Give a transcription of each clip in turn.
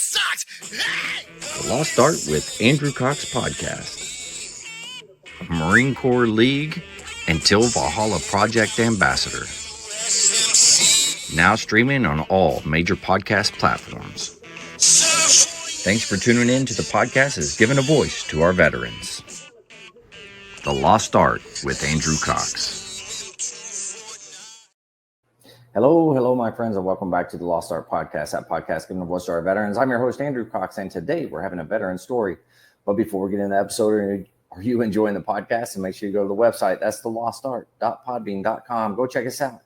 sucks. The Lost Art with Andrew Cox podcast. Marine Corps League until Valhalla Project Ambassador. Now streaming on all major podcast platforms. Thanks for tuning in to the podcast that's given a voice to our veterans. The Lost Art with Andrew Cox. Hello, my friends, and welcome back to the Lost Art Podcast, that podcast giving a voice to our veterans. I'm your host, Andrew Cox, and today we're having a veteran story. But before we get into the episode, are you enjoying the podcast? And make sure you go to the website. That's thelostart.podbean.com. Go check us out.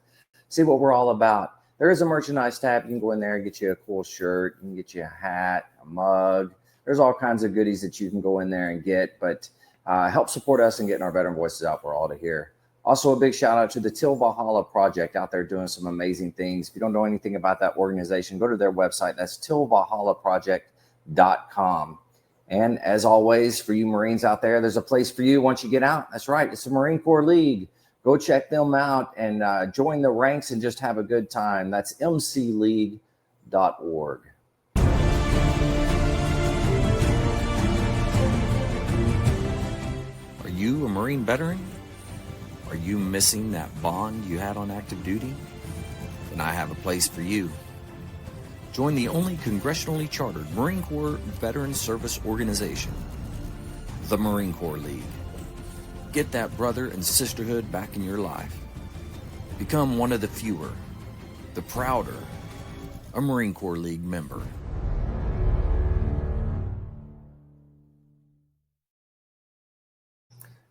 See what we're all about. There is a merchandise tab. You can go in there and get you a cool shirt. You can get you a hat, a mug. There's all kinds of goodies that you can go in there and get. But help support us in getting our veteran voices out for all to hear. Also, a big shout out to the Till Valhalla Project out there doing some amazing things. If you don't know anything about that organization, go to their website. That's tillvalhallaproject.com. And as always, for you Marines out there, there's a place for you once you get out. That's right. It's the Marine Corps League. Go check them out and join the ranks and just have a good time. That's mcleague.org. Are you a Marine veteran? Are you missing that bond you had on active duty? Then I have a place for you. Join the only congressionally chartered Marine Corps Veteran Service Organization, the Marine Corps League. Get that brother and sisterhood back in your life. Become one of the fewer, the prouder, a Marine Corps League member.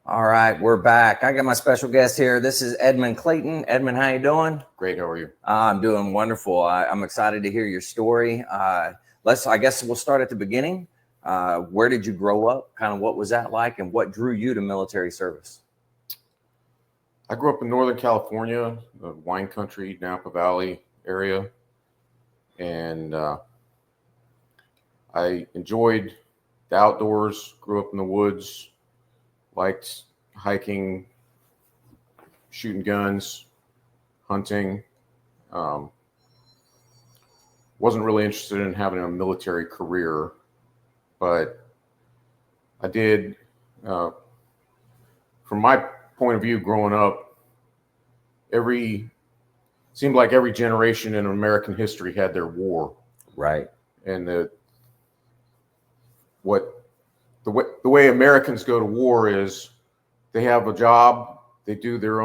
All right, we're back. I got my special guest here. This is Edmund Clayton. Edmund, how you doing? Great. How are you? I'm doing wonderful. I'm excited to hear your story. I guess we'll start at the beginning. Where did you grow up? Kind of what was that like, and what drew you to military service? I grew up in Northern California, the wine country, Napa Valley area. And I enjoyed the outdoors, grew up in the woods, liked hiking, shooting guns, hunting. Wasn't really interested in having a military career, but I did, from my point of view growing up, seemed like every generation in American history had their war. Right. And the way Americans go to war is they have a job, they live their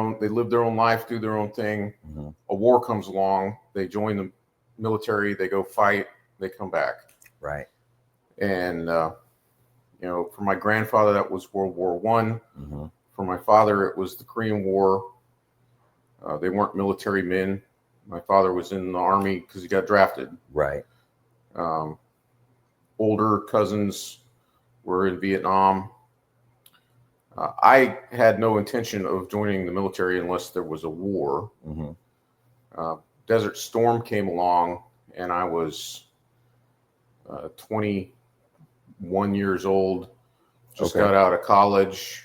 own life, do their own thing. Mm-hmm. A war comes along, they join the military, they go fight, they come back. Right. And for my grandfather, that was World War I. Mm-hmm. For my father, it was the Korean War. They weren't military men. My father was in the Army because he got drafted. Right. Older cousins were in Vietnam. I had no intention of joining the military unless there was a war. Mm-hmm. Desert Storm came along, and I was 21 years old. Just got out of college.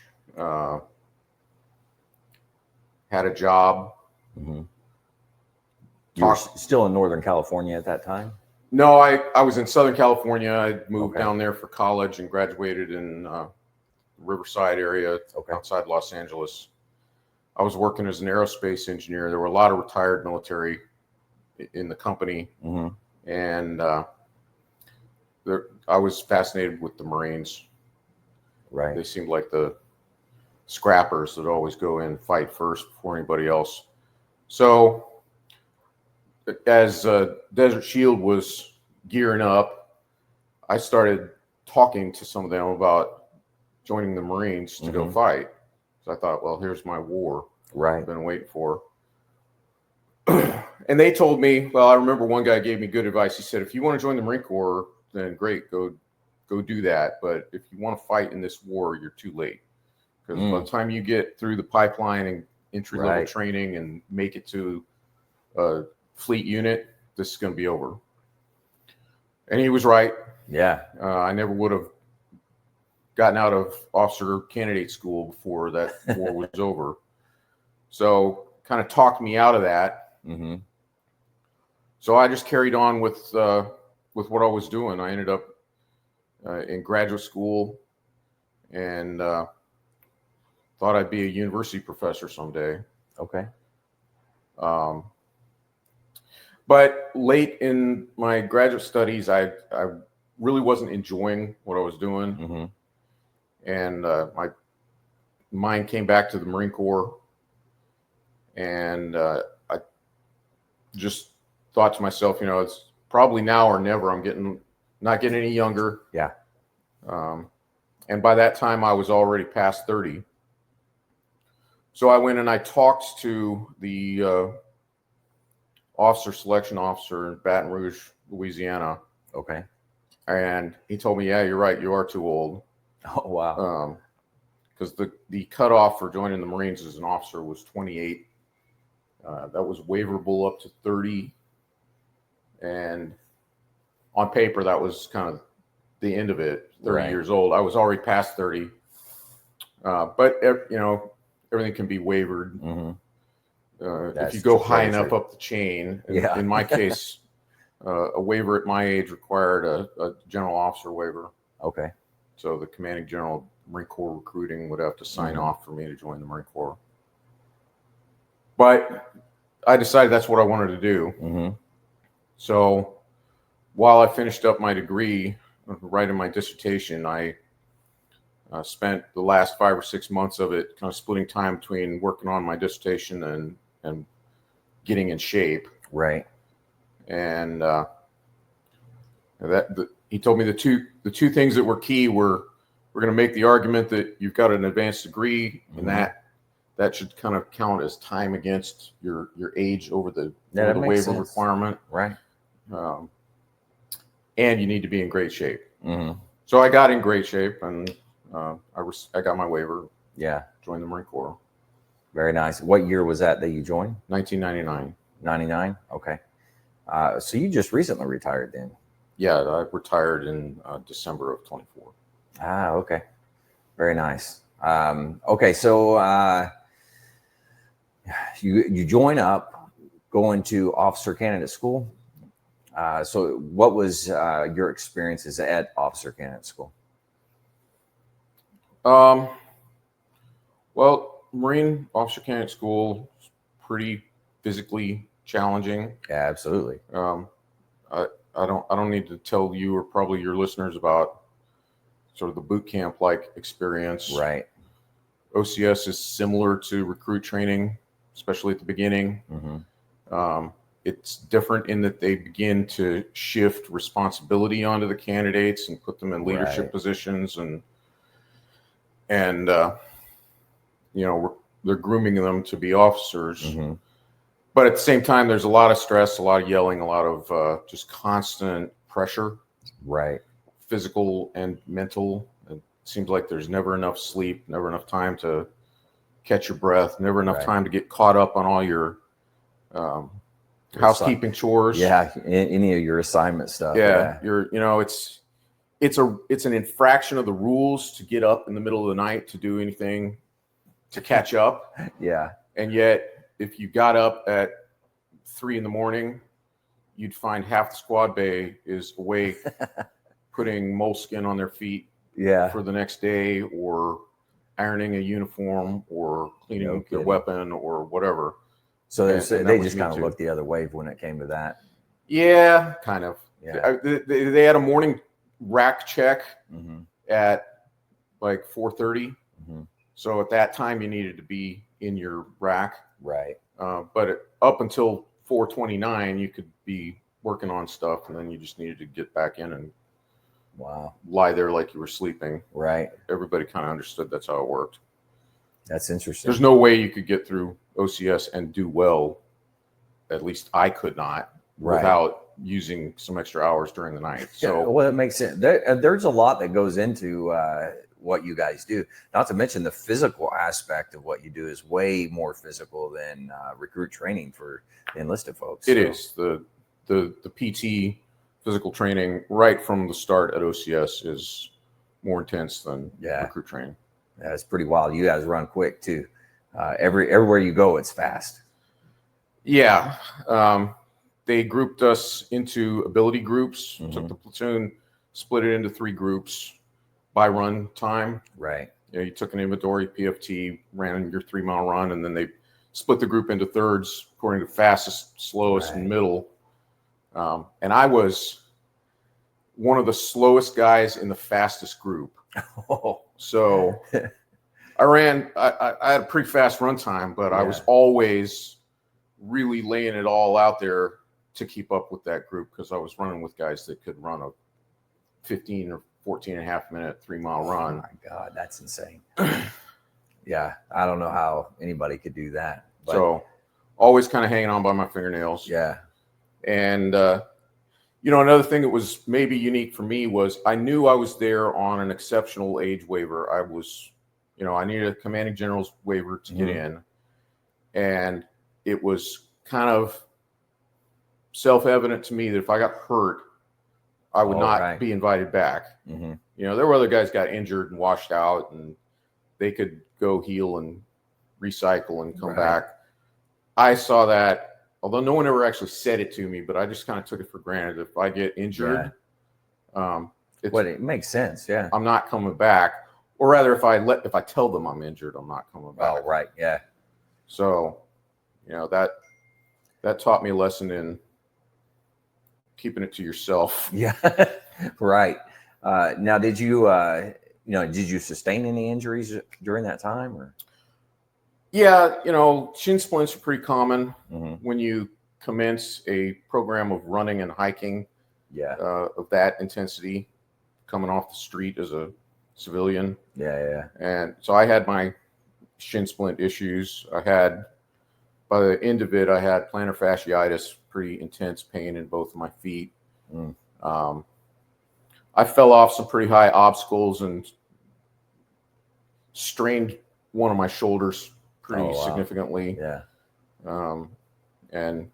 Had a job. Mm-hmm. You were still in Northern California at that time? No, I was in Southern California. I moved down there for college and graduated in Riverside area outside Los Angeles. I was working as an aerospace engineer. There were a lot of retired military in the company. Mm-hmm. And I was fascinated with the Marines. Right. They seemed like the scrappers that always go in and fight first before anybody else. So as Desert Shield was gearing up, I started talking to some of them about joining the Marines to go fight. So I thought, well, here's my war. Right. I've been waiting for. And they told me, well, I remember one guy gave me good advice. He said, if you want to join the Marine Corps, then great, go do that. But if you want to fight in this war, you're too late. Because by the time you get through the pipeline and entry-level training and make it to a fleet unit, this is going to be over. And he was right. Yeah. I never would have gotten out of officer candidate school before that war was over. So kind of talked me out of that. Mm-hmm. So I just carried on with with what I was doing. I ended up in graduate school and thought I'd be a university professor someday. Okay. But late in my graduate studies, I really wasn't enjoying what I was doing. Mm-hmm. And my mind came back to the Marine Corps. And I just thought to myself, it's probably now or never. I'm not getting any younger. Yeah. And by that time, I was already past 30. So I went and I talked to the officer selection officer in Baton Rouge, Louisiana. Okay. And he told me, yeah, you're right. You are too old. Oh, wow. Because the cutoff for joining the Marines as an officer was 28. That was waiverable up to 30. And on paper, that was kind of the end of it, 30 years old. I was already past 30. But, everything can be wavered. Mm-hmm. If you go high enough up the chain. In my case, a waiver at my age required a general officer waiver. Okay. So the commanding general Marine Corps recruiting would have to sign off for me to join the Marine Corps. But I decided that's what I wanted to do. Mm-hmm. So while I finished up my degree, writing my dissertation, I spent the last 5 or 6 months of it kind of splitting time between working on my dissertation and getting in shape. Right. And he told me the two things that were key were, we're going to make the argument that you've got an advanced degree, and that should kind of count as time against your age over the waiver requirement. Right. And you need to be in great shape. Mm-hmm. So I got in great shape, and I got my waiver. Yeah. Joined the Marine Corps. Very nice. What year was that you joined? 1999. 99? Okay. So you just recently retired then? Yeah, I retired in December of 24. Ah, okay. Very nice. Okay, so you join up, going to officer candidate school. So what was your experiences at officer candidate school? Well, Marine officer candidate school is pretty physically challenging. Yeah, absolutely. I don't need to tell you or probably your listeners about sort of the boot camp like experience. Right. OCS is similar to recruit training, especially at the beginning. Mm-hmm. It's different in that they begin to shift responsibility onto the candidates and put them in leadership positions, and they're grooming them to be officers. Mm-hmm. But at the same time, there's a lot of stress, a lot of yelling, a lot of just constant pressure. Right. Physical and mental. It seems like there's never enough sleep, never enough time to catch your breath, never enough time to get caught up on all your housekeeping chores. Yeah, any of your assignment stuff. Yeah. It's an infraction of the rules to get up in the middle of the night to do anything to catch up. Yeah. And yet, if you got up at 3 a.m, you'd find half the squad bay is awake, putting moleskin on their feet for the next day, or ironing a uniform, or cleaning their weapon, or whatever. So they just kind of looked the other way when it came to that. Yeah, kind of. Yeah. They had a morning rack check at like 4:30. Mm-hmm. So at that time, you needed to be in your rack. Right. But up until 4:29, you could be working on stuff, and then you just needed to get back in and lie there like you were sleeping. Right. Everybody kind of understood that's how it worked. That's interesting. There's no way you could get through OCS and do well. At least I could not without using some extra hours during the night. So well, it makes sense. There's a lot that goes into what you guys do. Not to mention the physical aspect of what you do is way more physical than recruit training for enlisted folks. It is the PT physical training right from the start at OCS is more intense than recruit training. Yeah, it's pretty wild. You guys run quick too. Everywhere you go, it's fast. Yeah. they grouped us into ability groups. Mhm. Took the platoon, split it into 3 groups by run time. Right. You took an inventory, PFT, ran your 3-mile run, and then they split the group into thirds according to fastest, slowest, Right. and middle. And I was one of the slowest guys in the fastest group. So I had a pretty fast run time, but I was always really laying it all out there to keep up with that group because I was running with guys that could run a 15 or 14 and a half minute 3-mile run. Oh my God, that's insane. Yeah, I don't know how anybody could do that. But so always kind of hanging on by my fingernails. Yeah. And, another thing that was maybe unique for me was I knew I was there on an exceptional age waiver. I was, I needed a commanding general's waiver to get in. And it was kind of self-evident to me that if I got hurt, I would not be invited back. There were other guys got injured and washed out, and they could go heal and recycle and come back. I saw that, although no one ever actually said it to me, but I just kind of took it for granted. If I get injured, it makes sense. Yeah, I'm not coming back. Or rather, if I tell them I'm injured, I'm not coming back. Oh, right. Yeah. So, that taught me a lesson in keeping it to yourself. Yeah. Right. Now, did you sustain any injuries during that time, or? Yeah, shin splints are pretty common when you commence a program of running and hiking. Yeah. Of that intensity, coming off the street as a civilian. Yeah. And so I had my shin splint issues. By the end of it, I had plantar fasciitis, pretty intense pain in both of my feet. I fell off some pretty high obstacles and strained one of my shoulders pretty significantly. Yeah. And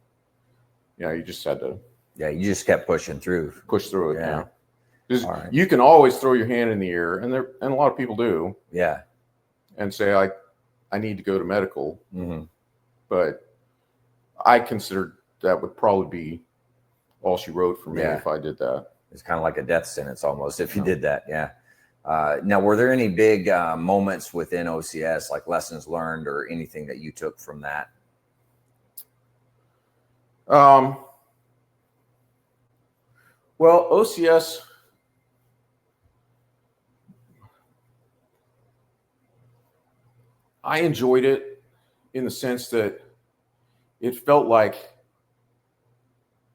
you just had to. Yeah, you just kept pushing through. Push through it. Yeah. You can always throw your hand in the air, and a lot of people do. Yeah. And say, I need to go to medical. But I considered that would probably be all she wrote for me if I did that. It's kind of like a death sentence almost if you did that. Yeah. Now, were there any big moments within OCS, like lessons learned or anything that you took from that? Well, OCS, I enjoyed it in the sense that it felt like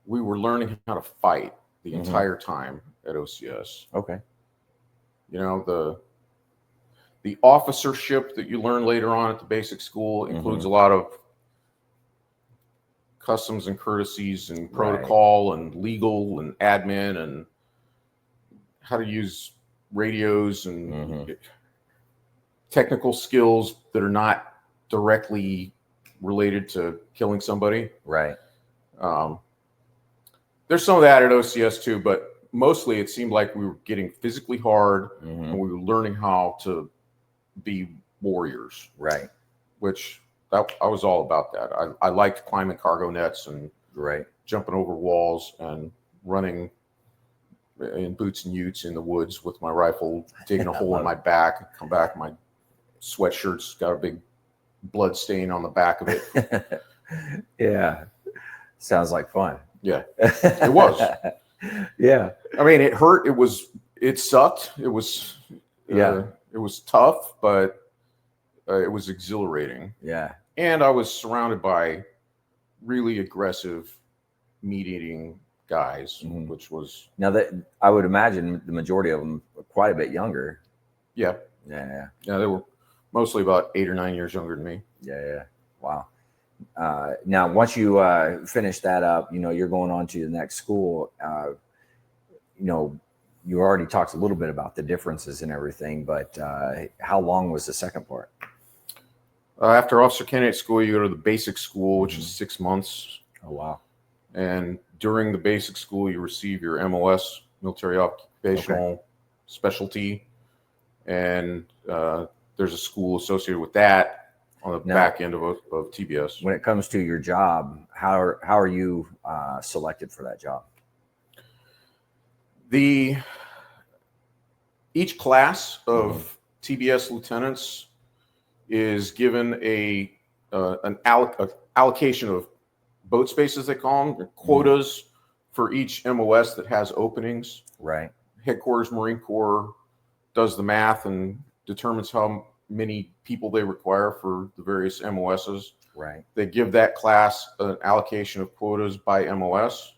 we were learning how to fight the entire time at OCS. Okay. The officership that you learn later on at the basic school includes a lot of customs and courtesies and protocol and legal and admin and how to use radios and technical skills that are not directly related to killing somebody. Right. There's some of that at OCS too, but mostly it seemed like we were getting physically hard and we were learning how to be warriors. Right. Which I was all about that. I liked climbing cargo nets and jumping over walls and running in boots and utes in the woods with my rifle, digging a hole in my back, come back, my sweatshirt's got a big blood stain on the back of it. Yeah. Sounds like fun. Yeah, it was. Yeah. I mean, it hurt. It sucked. It was, it was tough, but it was exhilarating. Yeah. And I was surrounded by really aggressive meat-eating guys, which was... Now, that I would imagine the majority of them were quite a bit younger. Yeah. Yeah. Yeah, they were mostly about 8 or 9 years younger than me. Yeah. Wow. Now, once you finish that up, you're going on to the next school. You already talked a little bit about the differences and everything, but how long was the second part? After officer candidate school, you go to the basic school, which is 6 months. Oh, wow. And during the basic school, you receive your MOS, military occupational specialty. And there's a school associated with that on the Now, back end of TBS. When it comes to your job, how are you selected for that job? Each class of TBS lieutenants is given an allocation of boat spaces, they call them, quotas for each MOS that has openings. Right. Headquarters Marine Corps does the math and determines how many people they require for the various MOSs. Right. They give that class an allocation of quotas by MOS.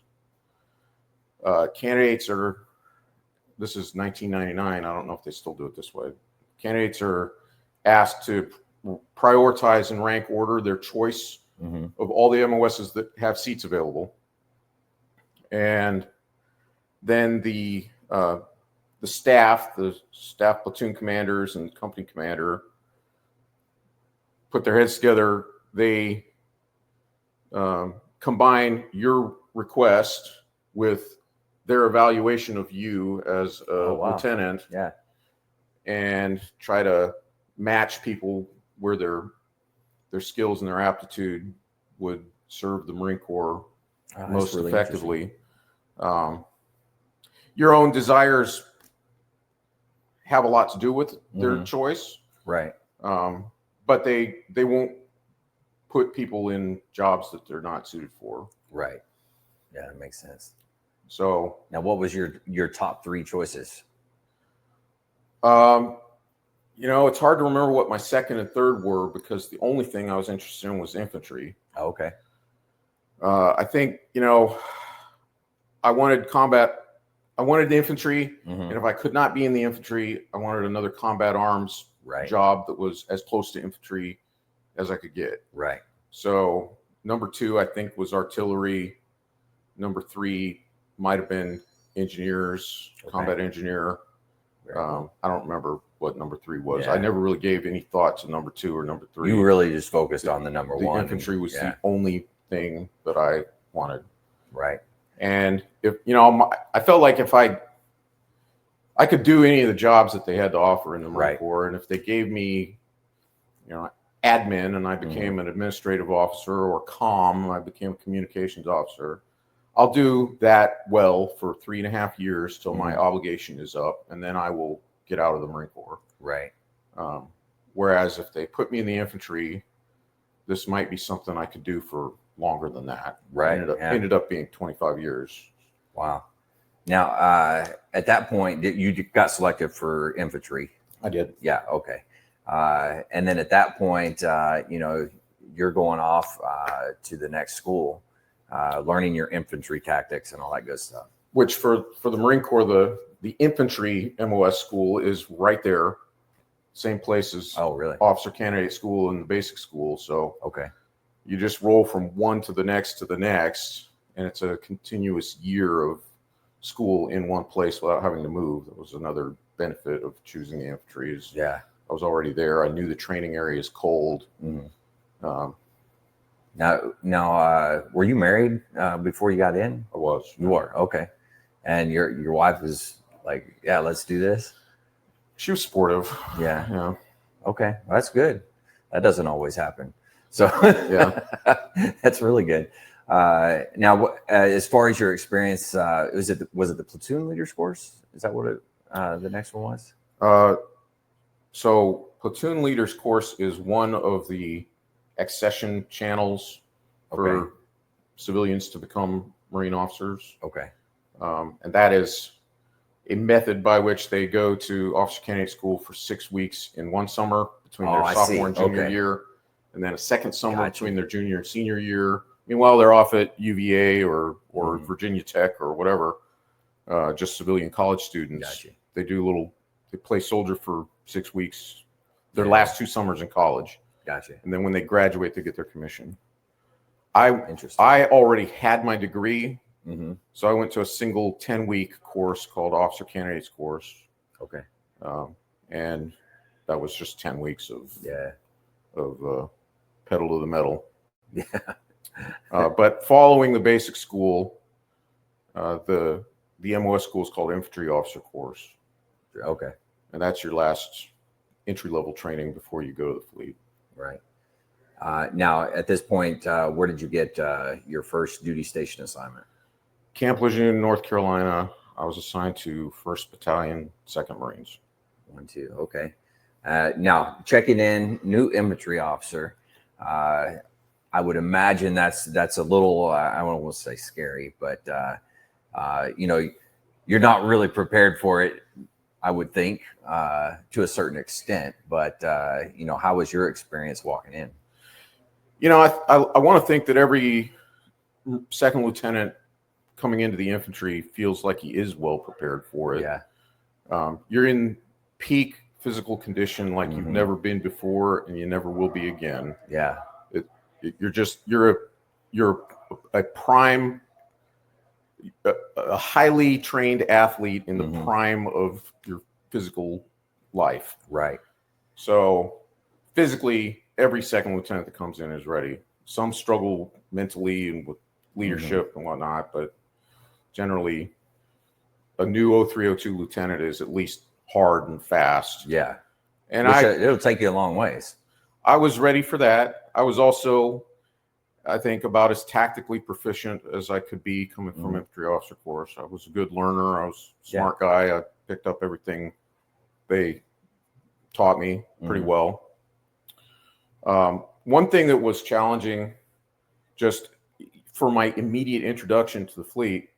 Candidates are, this is 1999, I don't know if they still do it this way. Candidates are asked to prioritize and rank order their choice of all the MOSs that have seats available. And then the staff platoon commanders and company commander put their heads together. They combine your request with their evaluation of you as a lieutenant, and try to match people where their skills and their aptitude would serve the Marine Corps most really effectively. Your own desires have a lot to do with their choice, right? But they won't put people in jobs that they're not suited for, right? Yeah, that makes sense. So now, what was your top 3 choices? It's hard to remember what my second and third were because the only thing I was interested in was infantry. Oh, okay. I think, I wanted combat. I wanted the infantry, and if I could not be in the infantry, I wanted another combat arms job that was as close to infantry as I could get. Right. So number 2, I think, was artillery. Number 3 might have been engineers, combat engineer. I don't remember what number 3 was. I never really gave any thought to number 2 or number 3. You really just focused on the number 1. The infantry was the only thing that I wanted. Right. And if I felt like if I could do any of the jobs that they had to offer in the Marine Corps, and if they gave me, admin, and I became an administrative officer, or comm, and I became a communications officer, I'll do that well for 3.5 years till my obligation is up, and then I will get out of the Marine Corps. Right. Whereas if they put me in the infantry, this might be something I could do for longer than that. Right. Ended up being 25 years. Wow. Now, at that point, you got selected for infantry. I did. Yeah. Okay. And then at that point, you're going off to the next school, learning your infantry tactics and all that good stuff. Which for the Marine Corps, the infantry MOS school is right there, same place as officer candidate school and the basic school. So you just roll from one to the next, and it's a continuous year of school in one place without having to move. That was another benefit of choosing the infantry. I was already there. I knew the training area is cold. Now, were you married before you got in? I was. You were, okay. And your wife was like, "Yeah, let's do this." She was supportive. Yeah. Okay, well, that's good. That doesn't always happen. So that's really good. Now, as far as your experience, was it the platoon leaders course? Is that what the next one was? So platoon leaders course is one of the accession channels for civilians to become Marine officers. Okay. And that is a method by which they go to officer candidate school for 6 weeks in one summer between their sophomore and junior year, and then a second summer between their junior and senior year. Meanwhile, they're off at UVA or Virginia Tech or whatever, just civilian college students. They play soldier for 6 weeks, their last 2 summers in college. And then when they graduate, they get their commission. I already had my degree, so I went to a single 10-week course called Officer Candidates course. Okay. And that was just 10 weeks of pedal to the metal. But following the basic school, the MOS school is called Infantry Officer course. Okay. And that's your last entry-level training before you go to the fleet. Right. Now, at this point, where did you get your first duty station assignment? Camp Lejeune, North Carolina. I was assigned to 1st Battalion, 2nd Marines. 1, 2. Okay. Now, checking in, new infantry officer. I would imagine that's a little, I don't want to say scary, but, you're not really prepared for it, I would think, to a certain extent. But, how was your experience walking in? I want to think that every second lieutenant coming into the infantry feels like he is well prepared for it. Yeah. You're in peak physical condition like you've never been before, and you never will be again. Yeah. You're a prime, a highly trained athlete in the prime of your physical life. Right. So physically, every second lieutenant that comes in is ready. Some struggle mentally and with leadership and whatnot, but generally a new 0302 lieutenant is at least hard and fast. Yeah. And it'll take you a long ways. I was ready for that. I was also, I think, about as tactically proficient as I could be coming from infantry officer course. I was a good learner. I was a smart guy. I picked up everything they taught me pretty well. One thing that was challenging just for my immediate introduction to the fleet,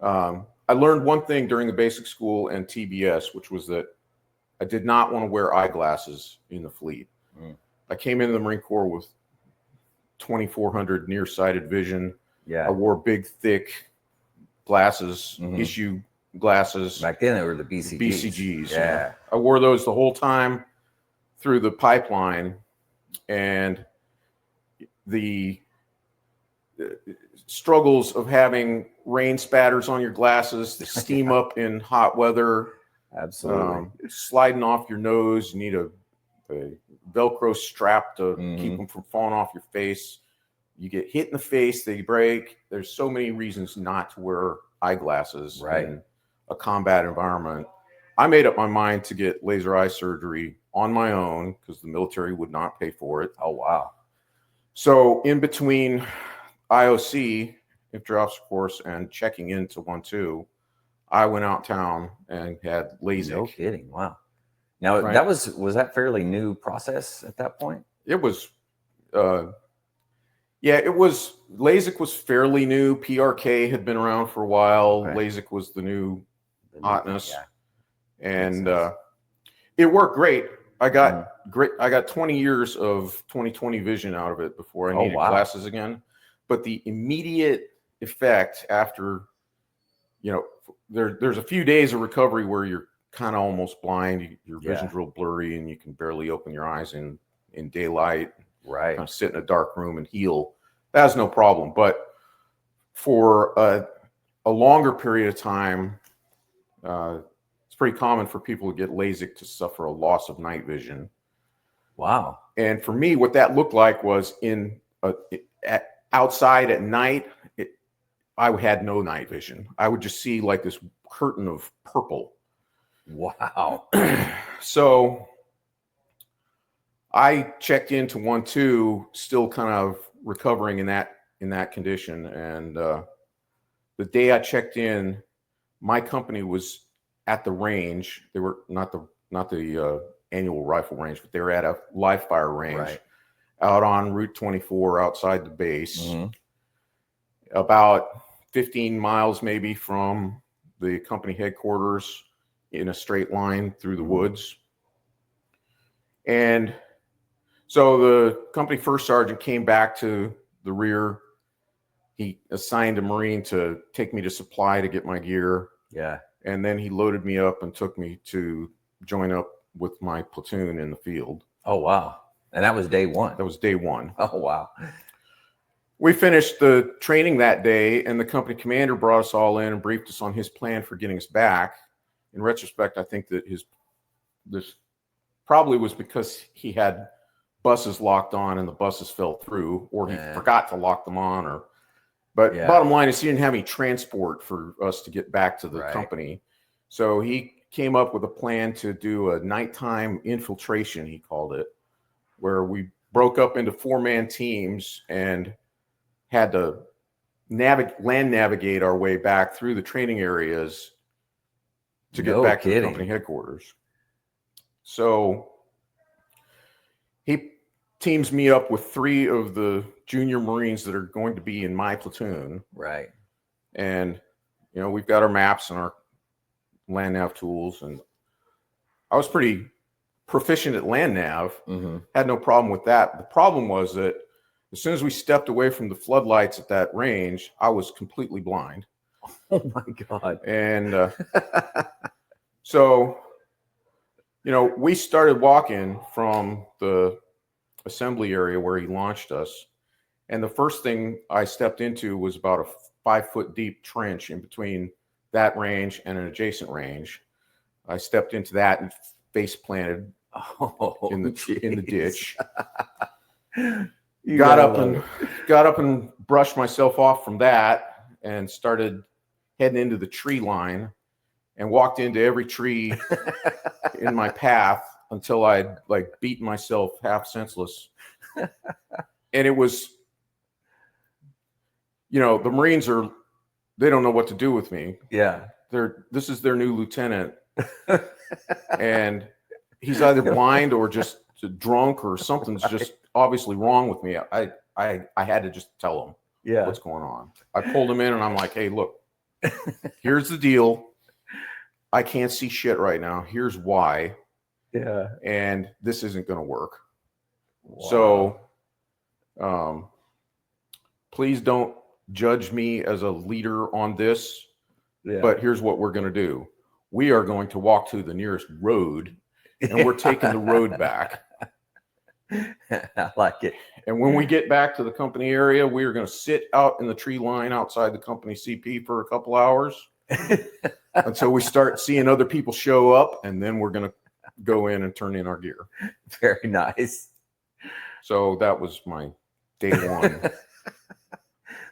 I learned one thing during the basic school and TBS, which was that I did not want to wear eyeglasses in the fleet. I came into the Marine Corps with 2400 nearsighted vision. Yeah. I wore big, thick glasses, issue glasses. Back then, they were the BCGs. BCGs. Yeah. I wore those the whole time through the pipeline, and the struggles of having rain spatters on your glasses, the steam up in hot weather. Absolutely. Sliding off your nose. You need a Velcro strap to keep them from falling off your face. You get hit in the face, they break. There's so many reasons not to wear eyeglasses in a combat environment. I made up my mind to get laser eye surgery on my own because the military would not pay for it. Oh, wow. So in between IOC, infantry officer course, and checking into 1-2, I went out town and had LASIK. No kidding. Wow. Now, that was that fairly new process at that point? It was, it was. LASIK was fairly new. PRK had been around for a while. Right. LASIK was the new hotness, and it worked great. I got 20 years of 20/20 vision out of it before I needed glasses again. But the immediate effect after, there's a few days of recovery where you're kind of almost blind. Your vision's real blurry, and you can barely open your eyes in daylight. Right. Kind of sit in a dark room and heal. That's no problem. But for a longer period of time, it's pretty common for people to get LASIK to suffer a loss of night vision. Wow. And for me, what that looked like was outside at night, I had no night vision. I would just see like this curtain of purple. Wow. So I checked into 1-2, still kind of recovering in that condition. And the day I checked in, my company was at the range. They were not the annual rifle range, but they were at a live fire range out on Route 24 outside the base, about 15 miles maybe from the company headquarters, in a straight line through the woods. And so the company first sergeant came back to the rear. He assigned a Marine to take me to supply to get my gear. Yeah. And then he loaded me up and took me to join up with my platoon in the field. Oh, wow. And that was day one. That was day one. Oh, wow. We finished the training that day, and the company commander brought us all in and briefed us on his plan for getting us back. In retrospect, I think that this probably was because he had buses locked on and the buses fell through, or he forgot to lock them on. But bottom line is he didn't have any transport for us to get back to the company. So he came up with a plan to do a nighttime infiltration, he called it, where we broke up into 4-man teams and had to land navigate our way back through the training areas to get back to the company headquarters. So he teams me up with 3 of the junior Marines that are going to be in my platoon. Right. And, we've got our maps and our land nav tools. And I was pretty proficient at land nav. Had no problem with that. The problem was that as soon as we stepped away from the floodlights at that range, I was completely blind. Oh my God. And so, we started walking from the assembly area where he launched us. And the first thing I stepped into was about a 5-foot deep trench in between that range and an adjacent range. I stepped into that and face planted in the ditch. Got up and brushed myself off from that and started heading into the tree line and walked into every tree in my path until I'd beaten myself half senseless. And it was, the Marines they don't know what to do with me. Yeah. This is their new lieutenant. And he's either blind or just drunk or something's just obviously wrong with me. I had to just tell him what's going on. I pulled him in and I'm like, hey, look, here's the deal. I can't see shit right now. Here's why. Yeah. And this isn't going to work. Wow. So please don't judge me as a leader on this. Yeah. But here's what we're going to do. We are going to walk to the nearest road and we're taking the road back. I like it. And when we get back to the company area, we are going to sit out in the tree line outside the company CP for a couple hours until we start seeing other people show up. And then we're going to go in and turn in our gear. Very nice. So that was my day one.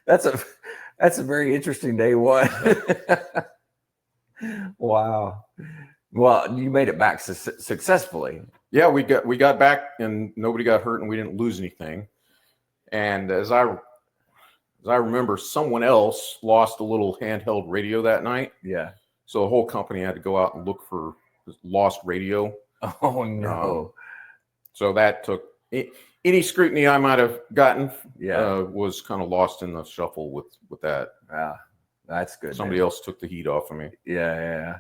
That's a very interesting day one. Wow. Well, you made it back successfully. Yeah, we got back and nobody got hurt and we didn't lose anything. And as I remember, someone else lost a little handheld radio that night. Yeah. So the whole company had to go out and look for this lost radio. Oh no. So that took any scrutiny I might have gotten. Was kind of lost in the shuffle with that. Yeah, that's good. Somebody else took the heat off of me. Yeah.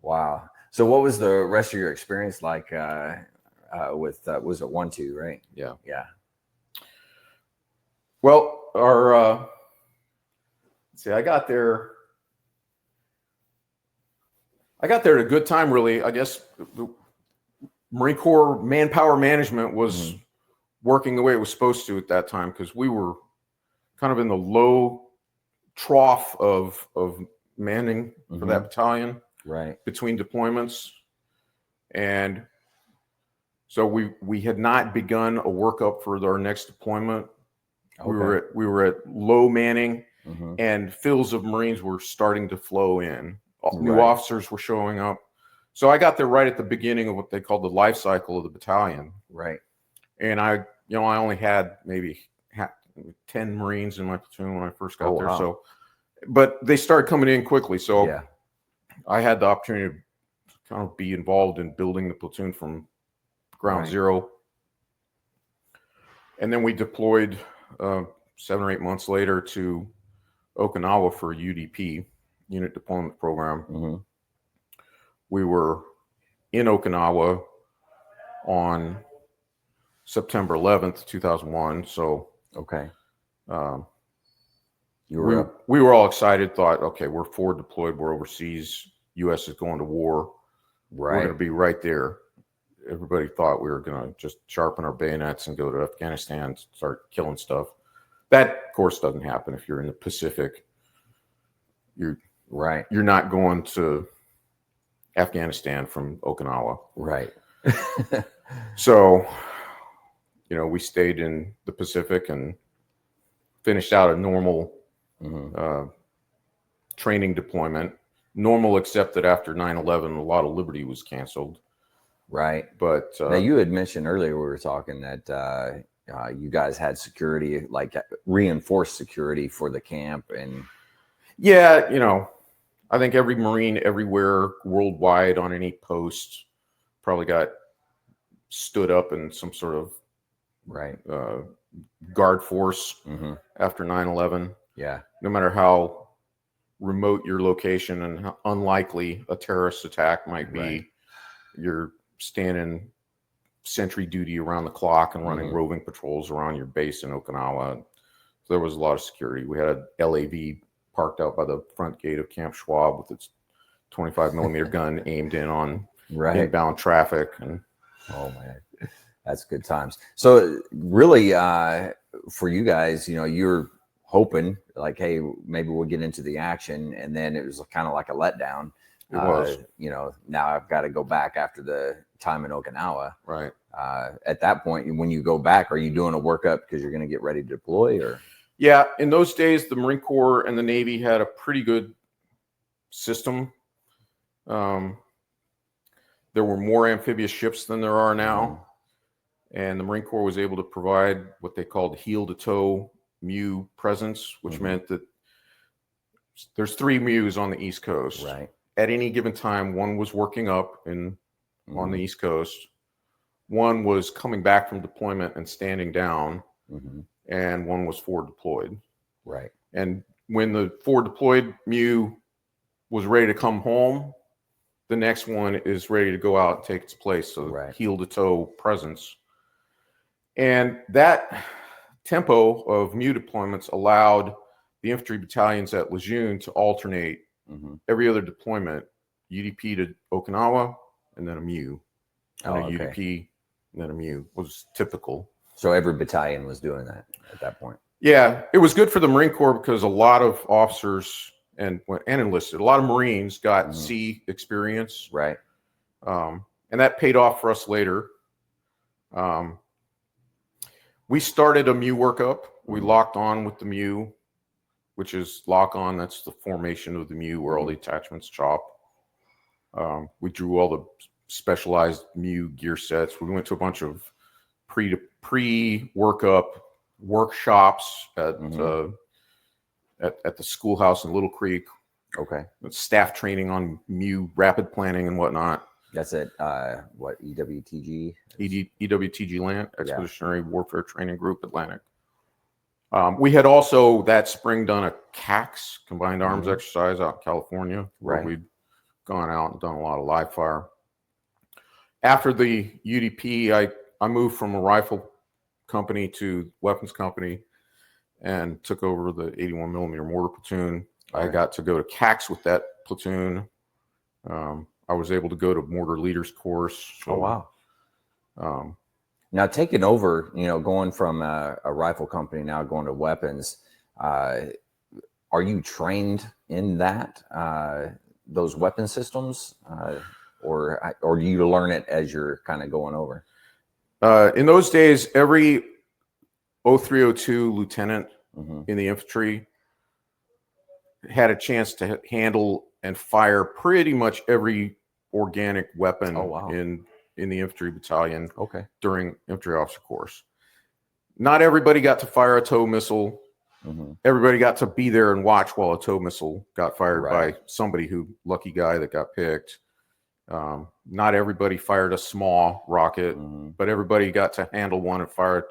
Wow. So what was the rest of your experience like with was it 1-2, right? Yeah. Well, let's see, I got there at a good time, really. I guess the Marine Corps manpower management was working the way it was supposed to at that time, because we were kind of in the low trough of manning for that battalion. Right. Between deployments. And so we had not begun a workup for our next deployment. Okay. We were at low manning, and fills of Marines were starting to flow in. New officers were showing up. So I got there right at the beginning of what they called the life cycle of the battalion. Right. And I only had maybe 10 Marines in my platoon when I first got there. Wow. So, but they started coming in quickly. So I had the opportunity to kind of be involved in building the platoon from ground zero. And then we deployed 7 or 8 months later to Okinawa for UDP, Unit Deployment Program. We were in Okinawa on September 11th, 2001. So, we were all excited, thought, okay, we're forward deployed, we're overseas, U.S. is going to war. We're going to be right there. Everybody thought we were going to just sharpen our bayonets and go to Afghanistan, start killing stuff. That, of course, doesn't happen if you're in the Pacific. You're not going to Afghanistan from Okinawa. Right. So, we stayed in the Pacific and finished out a normal training deployment. Normal, except that after 9/11, a lot of liberty was canceled. Right. But Now, you had mentioned earlier, we were talking that you guys had security, like reinforced security for the camp. And yeah, I think every Marine everywhere worldwide on any post probably got stood up in some sort of right. guard force Mm-hmm. after 9/11. Yeah. No matter how remote your location and how unlikely a terrorist attack might be, Right. you're standing sentry duty around the clock and running Mm-hmm. roving patrols around your base in Okinawa. So there was a lot of security. We had a LAV parked out by the front gate of Camp Schwab with its 25 millimeter gun aimed in on inbound traffic. And oh man, that's good times. So really, for you guys, you're hoping like, hey, maybe we'll get into the action, and then it was kind of like a letdown. It was. Now I've got to go back after the time in Okinawa. Right. At that point, when you go back, are you doing a workup because you're going to get ready to deploy, or? Yeah, in those days, the Marine Corps and the Navy had a pretty good system. There were more amphibious ships than there are now. And the Marine Corps was able to provide what they called heel-to-toe MEU presence, which meant that there's 3 MEUs on the East Coast. Right. At any given time, one was working up on the East Coast. One was coming back from deployment and standing down. And one was forward deployed. Right. And when the forward deployed MEU was ready to come home, the next one is ready to go out and take its place. So heel to toe presence. And that tempo of MEU deployments allowed the infantry battalions at Lejeune to alternate every other deployment, UDP to Okinawa, and then a MEU. And a UDP, and then a MEU was typical. So every battalion was doing that at that point. Yeah, it was good for the Marine Corps because a lot of officers and enlisted, a lot of Marines got sea experience. Right. And that paid off for us later. We started a MEU workup. We locked on with the MEU, which is lock on. That's the formation of the MEU where all the attachments chop. We drew all the specialized MEU gear sets. We went to a bunch of pre-workup workshops at the schoolhouse in Little Creek. Okay. Staff training on MEU rapid planning and whatnot. That's it. What, EWTG? EWTG LANT, Expeditionary Warfare Training Group, Atlantic. We had also that spring done a CAX, Combined Arms Exercise, out in California, where we'd gone out and done a lot of live fire. After the UDP, I moved from a rifle company to weapons company and took over the 81 millimeter mortar platoon. I got to go to CAX with that platoon. I was able to go to mortar leaders course. So, oh, wow. Now taking over, going from a rifle company, now going to weapons, are you trained in that, those weapon systems, or do you learn it as you're kind of going over? In those days, every 0302 lieutenant in the infantry had a chance to handle and fire pretty much every organic weapon in the infantry battalion during infantry officer course. Not everybody got to fire a tow missile. Everybody got to be there and watch while a tow missile got fired by somebody lucky guy that got picked. Not everybody fired a small rocket, but everybody got to handle one and fire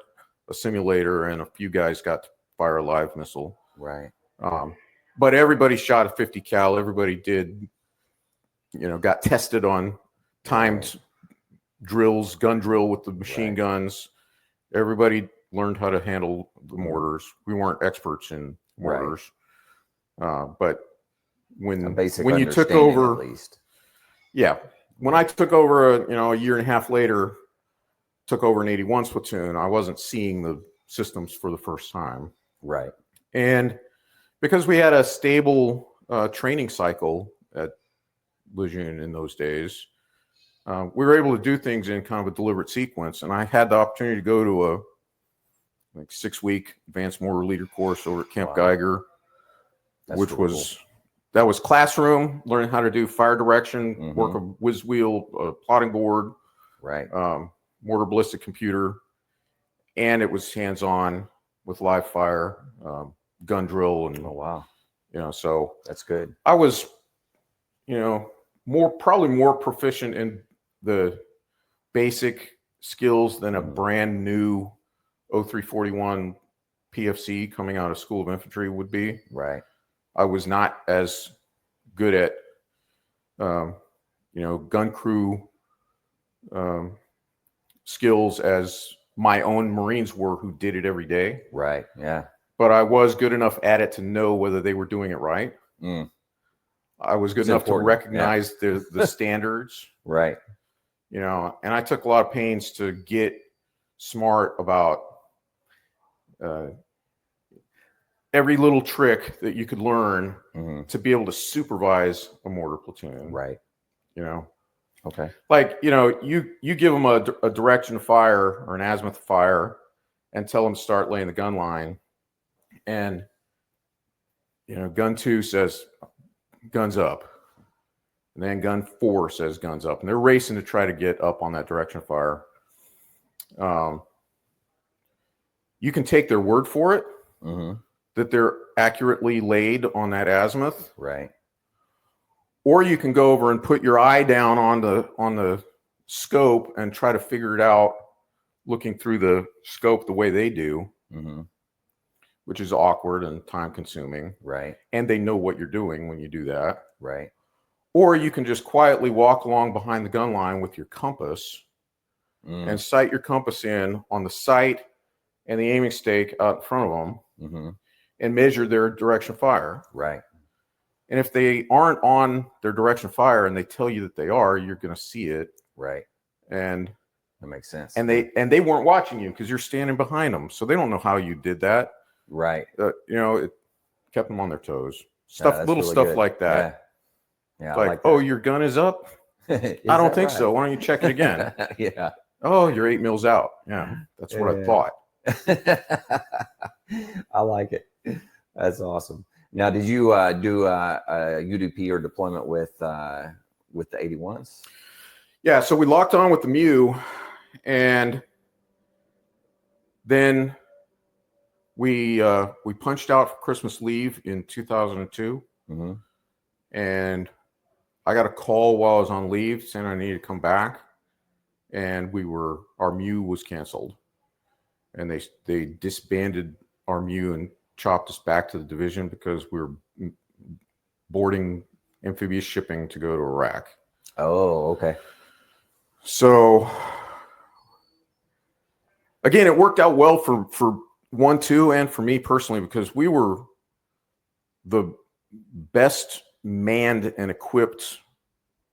a simulator, and a few guys got to fire a live missile. Right. But everybody shot a 50 cal. Everybody did, got tested on timed drills, gun drill with the machine guns. Everybody learned how to handle the mortars. We weren't experts in mortars. But when you took over, at least. Yeah. When I took over, a year and a half later, took over an 81 platoon, I wasn't seeing the systems for the first time. Right. And because we had a stable training cycle at Lejeune in those days, we were able to do things in kind of a deliberate sequence. And I had the opportunity to go to a 6-week advanced mortar leader course over at Camp Geiger, which was cool. That was classroom, learning how to do fire direction, work a whiz wheel, plotting board, Right. Mortar ballistic computer, and it was hands-on with live fire, gun drill, and Oh, wow. So That's good. I was, probably more proficient in the basic skills than a brand new 0341 PFC coming out of School of Infantry would be. Right. I was not as good at, gun crew skills as my own Marines were, who did it every day. Right. Yeah. But I was good enough at it to know whether they were doing it right. I was good enough to recognize the standards. Right. And I took a lot of pains to get smart about every little trick that you could learn to be able to supervise a mortar platoon. Right. Okay. Like, you give them a direction of fire or an azimuth of fire and tell them to start laying the gun line. And, gun 2 says guns up. And then gun 4 says guns up. And they're racing to try to get up on that direction of fire. You can take their word for it that they're accurately laid on that azimuth. Right. Or you can go over and put your eye down on the scope and try to figure it out looking through the scope the way they do, which is awkward and time consuming. Right. And they know what you're doing when you do that. Right. Or you can just quietly walk along behind the gun line with your compass and sight your compass in on the sight and the aiming stake out in front of them and measure their direction of fire. Right. And if they aren't on their direction of fire and they tell you that they are, you're going to see it. Right. And that makes sense. And they weren't watching you because you're standing behind them. So they don't know how you did that. Right. It kept them on their toes. Little really stuff good. like that. Yeah. Like oh, your gun is up? I don't think so. Why don't you check it again? Yeah. Oh, you're 8 mils out. Yeah. That's what I thought. I like it. That's awesome. Now, did you do a UDP or deployment with the 81s? Yeah, so we locked on with the MEU, and then we punched out for Christmas leave in 2002, and I got a call while I was on leave saying I needed to come back, and our MEU was canceled, and they disbanded our MEU and chopped us back to the division because we were boarding amphibious shipping to go to Iraq. Oh, okay. So again, it worked out well for 1-2 and for me personally, because we were the best manned and equipped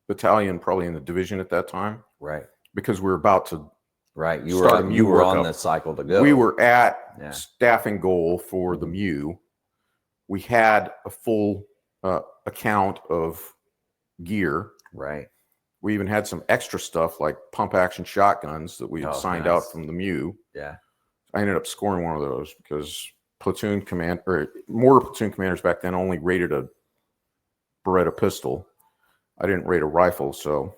battalion probably in the division at that time. Right. Because we were about to you were on the cycle to go. We were at staffing goal for the MEU. We had a full account of gear. Right. We even had some extra stuff like pump action shotguns that we had signed out from the MEU. Yeah. I ended up scoring one of those because mortar platoon commanders back then only rated a Beretta pistol. I didn't rate a rifle, so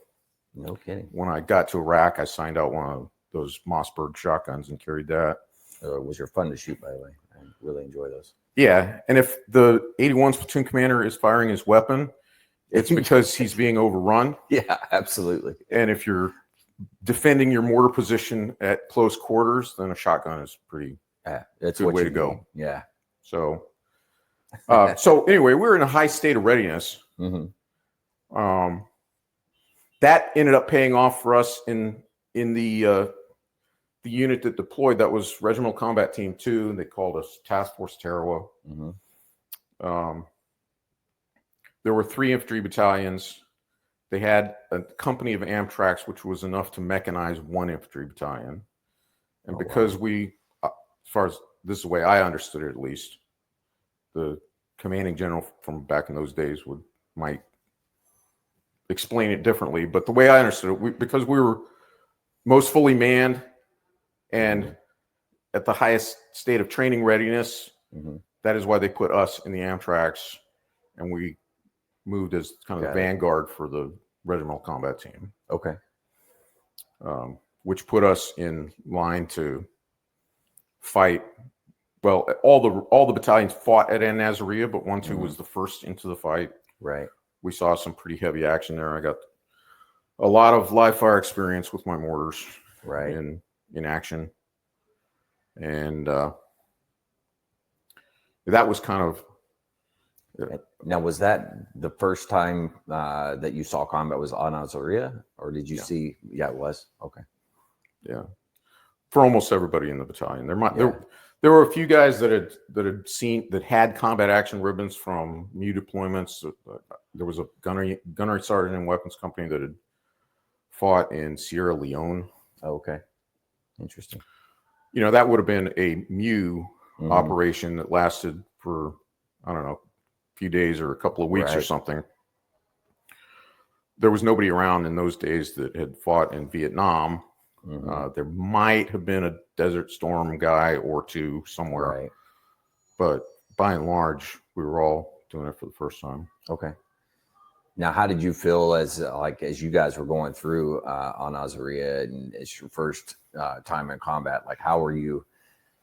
no kidding. When I got to Iraq, I signed out one of those Mossberg shotguns and carried that. Which are fun to shoot, by the way. I really enjoy those. Yeah, and if the 81's platoon commander is firing his weapon, it's because he's being overrun. Yeah, absolutely. And if you're defending your mortar position at close quarters, then a shotgun is pretty that's good way to go. Yeah. So, anyway, we're in a high state of readiness. That ended up paying off for us in the unit that deployed. That was Regimental Combat Team 2, and they called us Task Force Tarawa. There were 3 infantry battalions. They had a company of Amtracs, which was enough to mechanize 1 infantry battalion. And because we, as far as this is the way I understood it, at least, the commanding general from back in those days might explain it differently. But the way I understood it, because we were most fully manned and at the highest state of training readiness, that is why they put us in the Amtracs, and we moved as kind of the vanguard for the regimental combat team. Okay. which put us in line to fight. Well, all the battalions fought at An Nazarilla, but 1-2 was the first into the fight. Right. We saw some pretty heavy action there. I got a lot of live fire experience with my mortars, right, in action, and that was kind of. Now, was that the first time that you saw combat was on Azaria, or did you see? Yeah, it was. Okay. Yeah, for almost everybody in the battalion, there were a few guys that had combat action ribbons from MU deployments. There was a gunnery sergeant in weapons company that had fought in Sierra Leone. Oh, okay, interesting. That would have been a MU operation that lasted for, I don't know, a few days or a couple of weeks or something. There was nobody around in those days that had fought in Vietnam. There might have been a Desert Storm guy or two somewhere, but by and large, we were all doing it for the first time. Okay. Now, how did you feel as you guys were going through on Azaria, and it's your first time in combat? Like, how were you?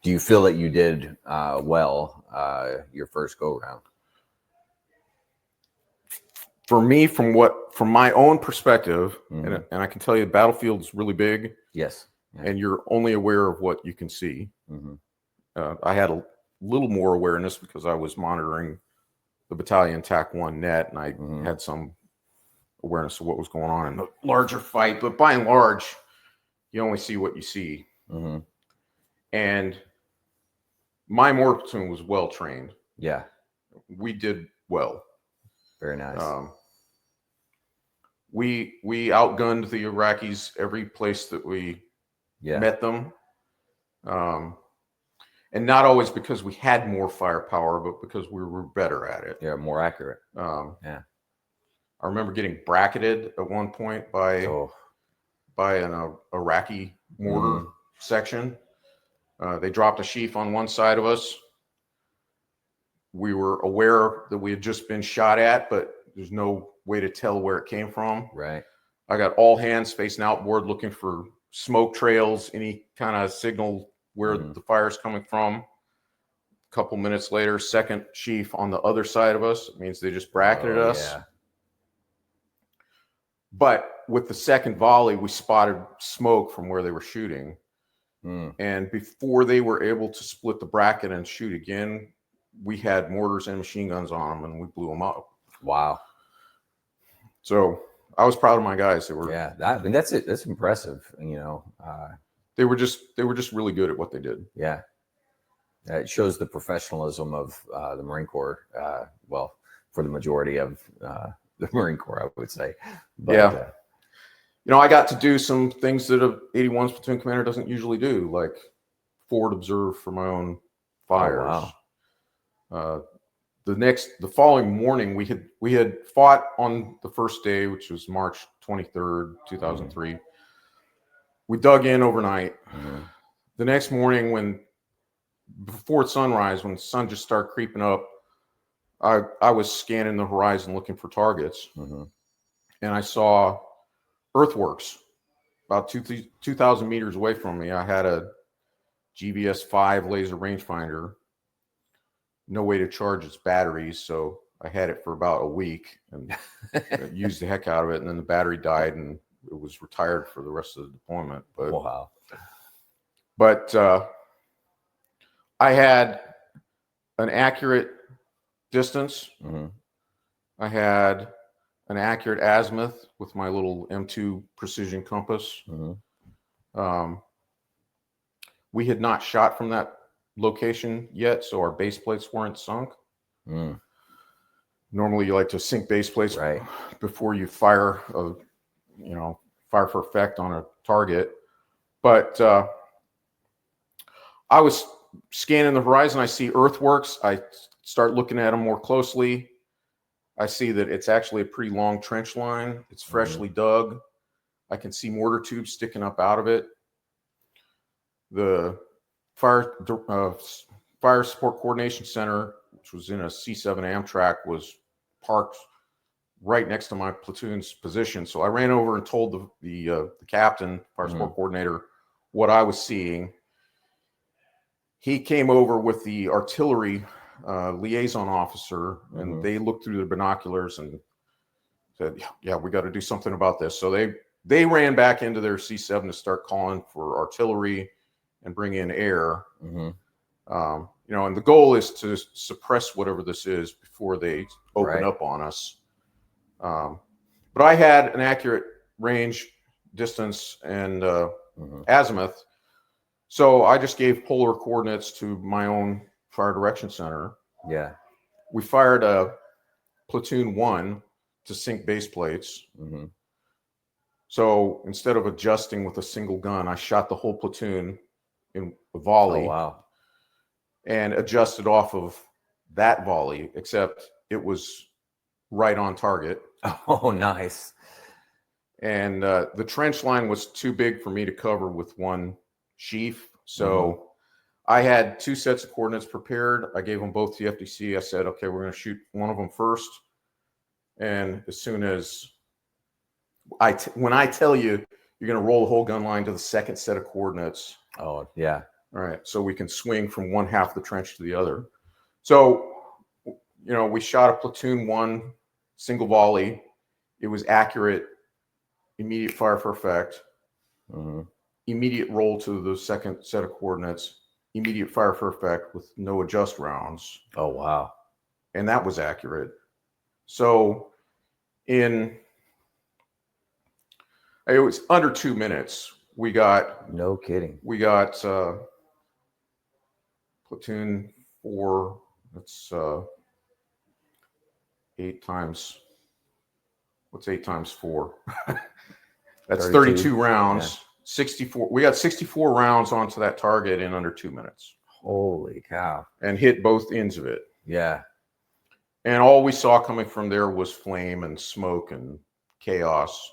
Do you feel that you did well your first go round? For me, from my own perspective, and I can tell you, the battlefield's really big. Yes. Yeah. And you're only aware of what you can see. I had a little more awareness because I was monitoring the battalion TAC 1 net, and I had some awareness of what was going on in the larger fight. But by and large, you only see what you see. And my mortar platoon was well trained. Yeah, we did well. Very nice. We outgunned the Iraqis every place that we met them. And not always because we had more firepower, but because we were better at it. Yeah, more accurate. I remember getting bracketed at one point by an Iraqi mortar section. They dropped a sheaf on one side of us. We were aware that we had just been shot at, but there's no way to tell where it came from. Right. I got all hands facing outboard looking for smoke trails, any kind of signal where the fire's coming from. A couple minutes later, second sheaf on the other side of us. It means they just bracketed us. Yeah. But with the second volley, we spotted smoke from where they were shooting. And before they were able to split the bracket and shoot again, we had mortars and machine guns on them, and we blew them up. Wow. So I was proud of my guys. They were, that's it. That's impressive. They were just really good at what they did. Yeah. It shows the professionalism of the Marine Corps. Well, for the majority of the Marine Corps, I would say. But, I got to do some things that a 81's platoon commander doesn't usually do, like forward observe for my own fires. Oh, wow. The following morning, we had fought on the first day, which was March 23rd, 2003. We dug in overnight. The next morning, before sunrise, when the sun just started creeping up, I was scanning the horizon looking for targets, and I saw earthworks about 2,000 meters away from me. I had a GVS-5 laser rangefinder. No way to charge its batteries, so I had it for about a week and used the heck out of it. And then the battery died, and it was retired for the rest of the deployment. But wow! But I had an accurate distance. I had an accurate azimuth with my little M2 precision compass. We had not shot from that location yet, so our base plates weren't sunk. Normally you like to sink base plates before you fire for effect on a target. But I was scanning the horizon. I see earthworks. I start looking at them more closely. I see that it's actually a pretty long trench line. It's freshly dug. I can see mortar tubes sticking up out of it. The Fire Support Coordination Center, which was in a C7 Amtrak, was parked right next to my platoon's position. So I ran over and told the captain, fire support coordinator, what I was seeing. He came over with the artillery liaison officer, and they looked through the binoculars and said, yeah, we got to do something about this. So they ran back into their C7 to start calling for artillery and bring in air. And the goal is to suppress whatever this is before they open up on us. But I had an accurate range, distance, and azimuth. So I just gave polar coordinates to my own fire direction center. Yeah. We fired a platoon 1 to sink base plates. So instead of adjusting with a single gun, I shot the whole platoon in a volley. Oh, wow. And adjusted off of that volley, except it was right on target. Oh, nice. And the trench line was too big for me to cover with one sheaf. So I had 2 sets of coordinates prepared. I gave them both to the FDC. I said, okay, we're going to shoot one of them first. And as soon as when I tell you, you're going to roll the whole gun line to the second set of coordinates. Oh, yeah. All right. So we can swing from one half of the trench to the other. So, we shot a platoon 1 single volley. It was accurate, immediate fire for effect, immediate roll to the second set of coordinates, immediate fire for effect with no adjust rounds. Oh, wow. And that was accurate. So it was under 2 minutes. We got, no kidding. We got platoon 4. That's 8 times. What's 8 times 4? That's 32 rounds. Yeah. 64. We got 64 rounds onto that target in under 2 minutes. Holy cow. And hit both ends of it. Yeah. And all we saw coming from there was flame and smoke and chaos.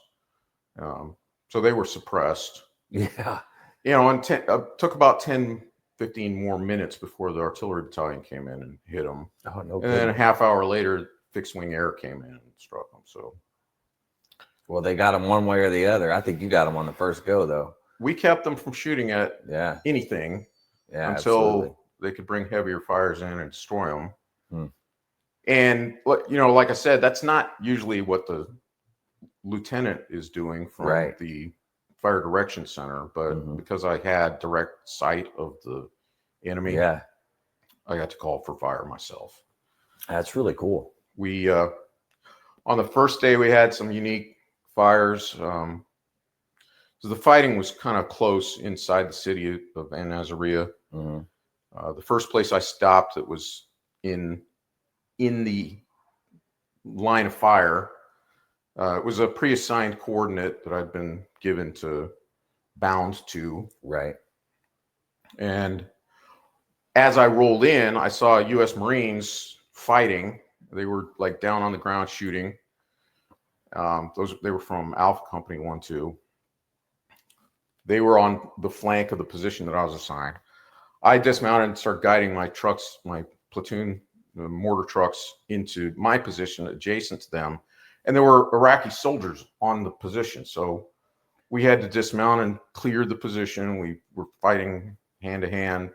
So they were suppressed. Yeah. And took about 10, 15 more minutes before the artillery battalion came in and hit them. Oh, no. And then a half hour later, fixed wing air came in and struck them. So, well, they got them one way or the other. I think you got them on the first go, though. We kept them from shooting at anything until absolutely. They could bring heavier fires in and destroy them. And like I said, that's not usually what the lieutenant is doing from the fire direction center, but because I had direct sight of the enemy, I got to call for fire myself. That's really cool. We on the first day we had some unique fires. So the fighting was kind of close inside the city of Van Nazaria. The first place I stopped that was in the line of fire. It was a pre-assigned coordinate that I'd been given to bound to. Right. And as I rolled in, I saw U.S. Marines fighting. They were like down on the ground shooting. They were from Alpha Company 1-2. They were on the flank of the position that I was assigned. I dismounted and started guiding my trucks, my platoon, the mortar trucks, into my position adjacent to them. And there were Iraqi soldiers on the position. So we had to dismount and clear the position. We were fighting hand to hand,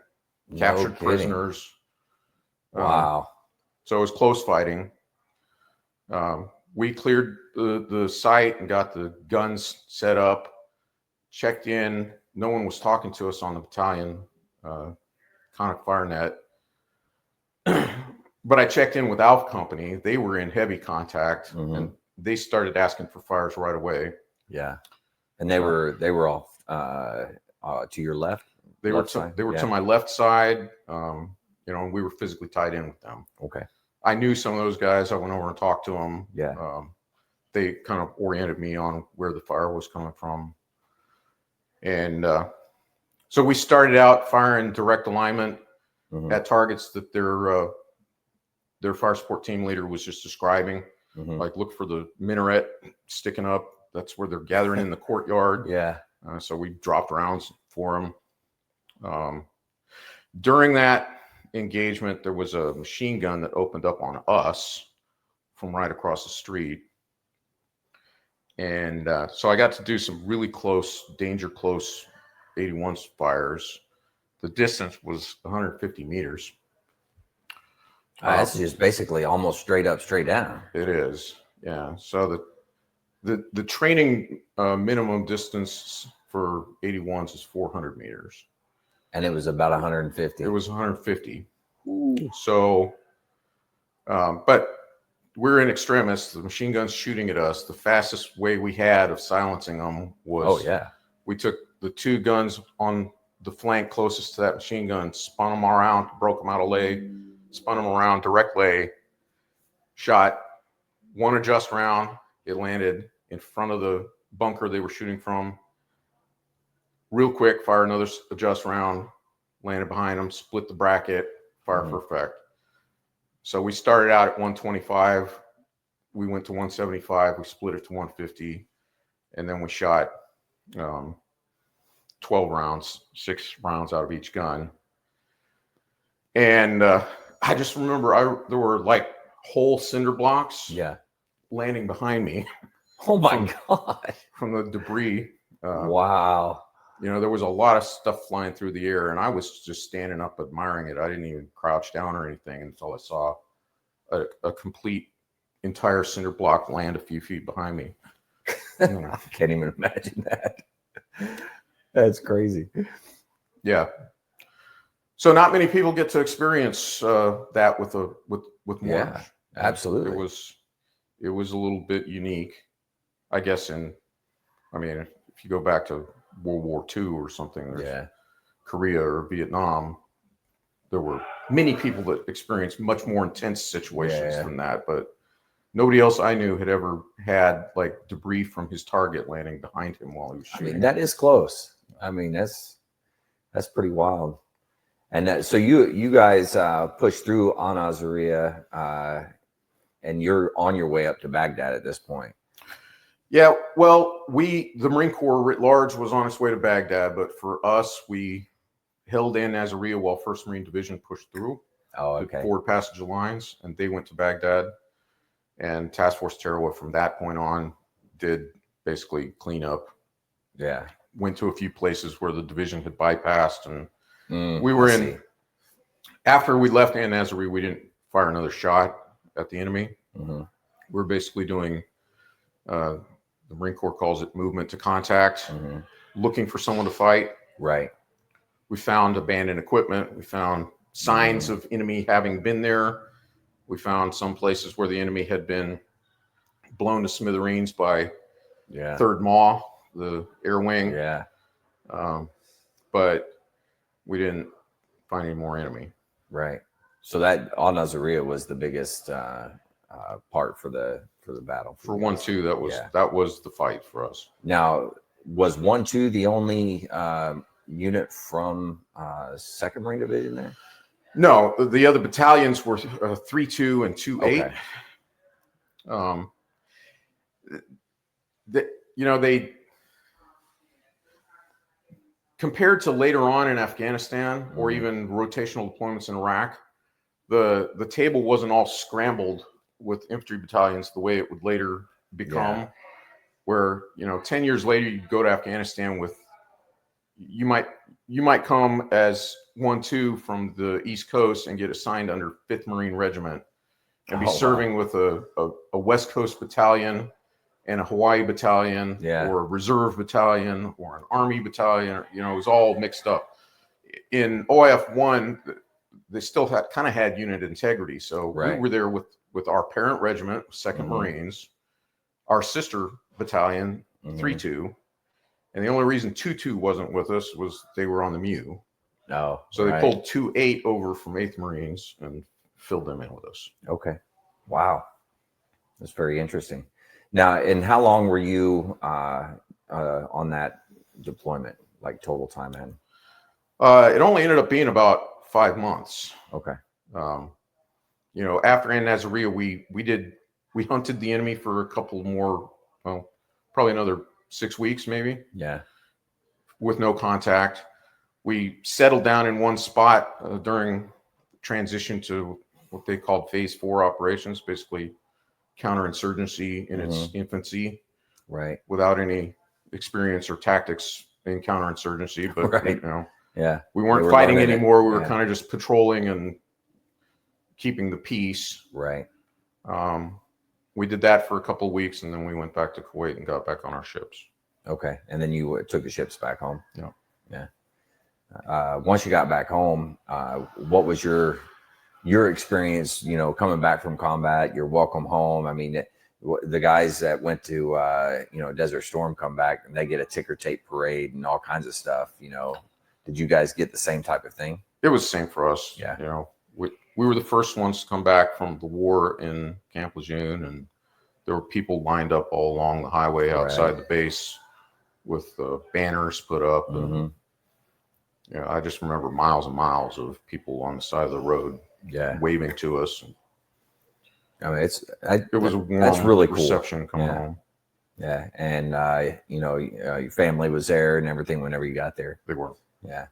captured prisoners. Wow. So it was close fighting. We cleared the site and got the guns set up, checked in. No one was talking to us on the battalion conic fire net. But I checked in with Alpha Company. They were in heavy contact, and they started asking for fires right away. Yeah, and they were all to your left. They were to my left side. And we were physically tied in with them. Okay. I knew some of those guys. I went over and talked to them. Yeah. They kind of oriented me on where the fire was coming from, and so we started out firing direct alignment at targets that their fire support team leader was just describing. Like, look for the minaret sticking up. That's where they're gathering in the courtyard. Yeah. So we dropped rounds for them. During that engagement, there was a machine gun that opened up on us from right across the street. And so I got to do some really close, danger close 81 fires. The distance was 150 meters. That's just basically almost straight up, straight down. It is, yeah. So the training minimum distance for 81s is 400 meters. And it was about 150. It was 150. Ooh. So, but we're in extremis. The machine gun's shooting at us. The fastest way we had of silencing them was we took the two guns on the flank closest to that machine gun, spun them around, broke them out of lay, spun them around, direct lay, shot one adjust round. It landed in front of the bunker they were shooting from. Real quick, fire another adjust round, landed behind them, split the bracket, fire for effect. So we started out at 125. We went to 175. We split it to 150. And then we shot 12 rounds, 6 rounds out of each gun. And I just remember there were like whole cinder blocks landing behind me. Oh my God. From the debris. Wow. You know, there was a lot of stuff flying through the air, and I was just standing up admiring it. I didn't even crouch down or anything until I saw a complete entire cinder block land a few feet behind me. I can't even imagine that. That's crazy. Yeah. So not many people get to experience that with mortars. Yeah, absolutely. It was a little bit unique, I guess. If you go back to World War II or something, Korea or Vietnam, there were many people that experienced much more intense situations than that, but nobody else I knew had ever had like debris from his target landing behind him while he was shooting. I mean, that is close. I mean, that's pretty wild. And so you guys pushed through Al Nasiriyah, and you're on your way up to Baghdad at this point. Yeah, well, the Marine Corps writ large was on its way to Baghdad, but for us, we held in Nasiriyah while 1st Marine Division pushed through. Oh, okay. The forward passage of lines, and they went to Baghdad. And Task Force Tarawa from that point on did basically clean up. Yeah. Went to a few places where the division had bypassed, and we were in. After we left Al Nasiriyah, we didn't fire another shot at the enemy. We're basically doing, the Marine Corps calls it movement to contact, looking for someone to fight. Right. We found abandoned equipment. We found signs of enemy having been there. We found some places where the enemy had been blown to smithereens by 3rd MAW, the air wing. Yeah. But we didn't find any more enemy. Right. So that Al Nasiriyah was the biggest part for the battle. For 1-2, that was the fight for us. Now, was 1-2 the only unit from 2nd Marine Division there? No, the other battalions were 3-2 and 2-8. Okay. They compared to later on in Afghanistan or even rotational deployments in Iraq, the table wasn't all scrambled with infantry battalions the way it would later become. Where 10 years later you'd go to Afghanistan with you might come as 1-2 from the East Coast and get assigned under 5th Marine Regiment and be serving with a West Coast battalion and a Hawaii battalion or a reserve battalion or an Army battalion. It was all mixed up. In OIF-1, they still had unit integrity. So we were there with our parent regiment, 2nd Marines, our sister battalion, 3-2. And the only reason 2-2 wasn't with us was they were on the MEU. Oh, so they pulled 2-8 over from 8th Marines and filled them in with us. Okay. Wow. That's very interesting. Now, and how long were you on that deployment, like total time in? It only ended up being about 5 months. Okay. After Al Nasiriyah, we hunted the enemy for a couple more, probably another 6 weeks, maybe. Yeah. With no contact. We settled down in one spot during transition to what they called Phase 4 operations, basically counterinsurgency in its infancy. Right. without any experience or tactics in counterinsurgency. But Right. you know, Yeah. we weren't were fighting learning it. anymore. We were Yeah. kind of just patrolling and keeping the peace. Right. We did that for a couple of weeks, and then we went back to Kuwait and got back on our ships. Okay. And then you took the ships back home. Yeah. Yeah. Once you got back home, what was your experience, you know, coming back from combat, your welcome home? I mean, the guys that went to, you know, Desert Storm come back and they get a ticker tape parade and all kinds of stuff, you know. Did you guys get the same type of thing? It was the same for us. Yeah. You know, we were the first ones to come back from the war in Camp Lejeune, and there were people lined up all along the highway outside the base with banners put up. Mm-hmm. And, you know, I just remember miles and miles of people on the side of the road waving to us. I mean, it was a warm that's really cool. reception coming home. Yeah. And, you know, your family was there and everything whenever you got there. They were. Yeah.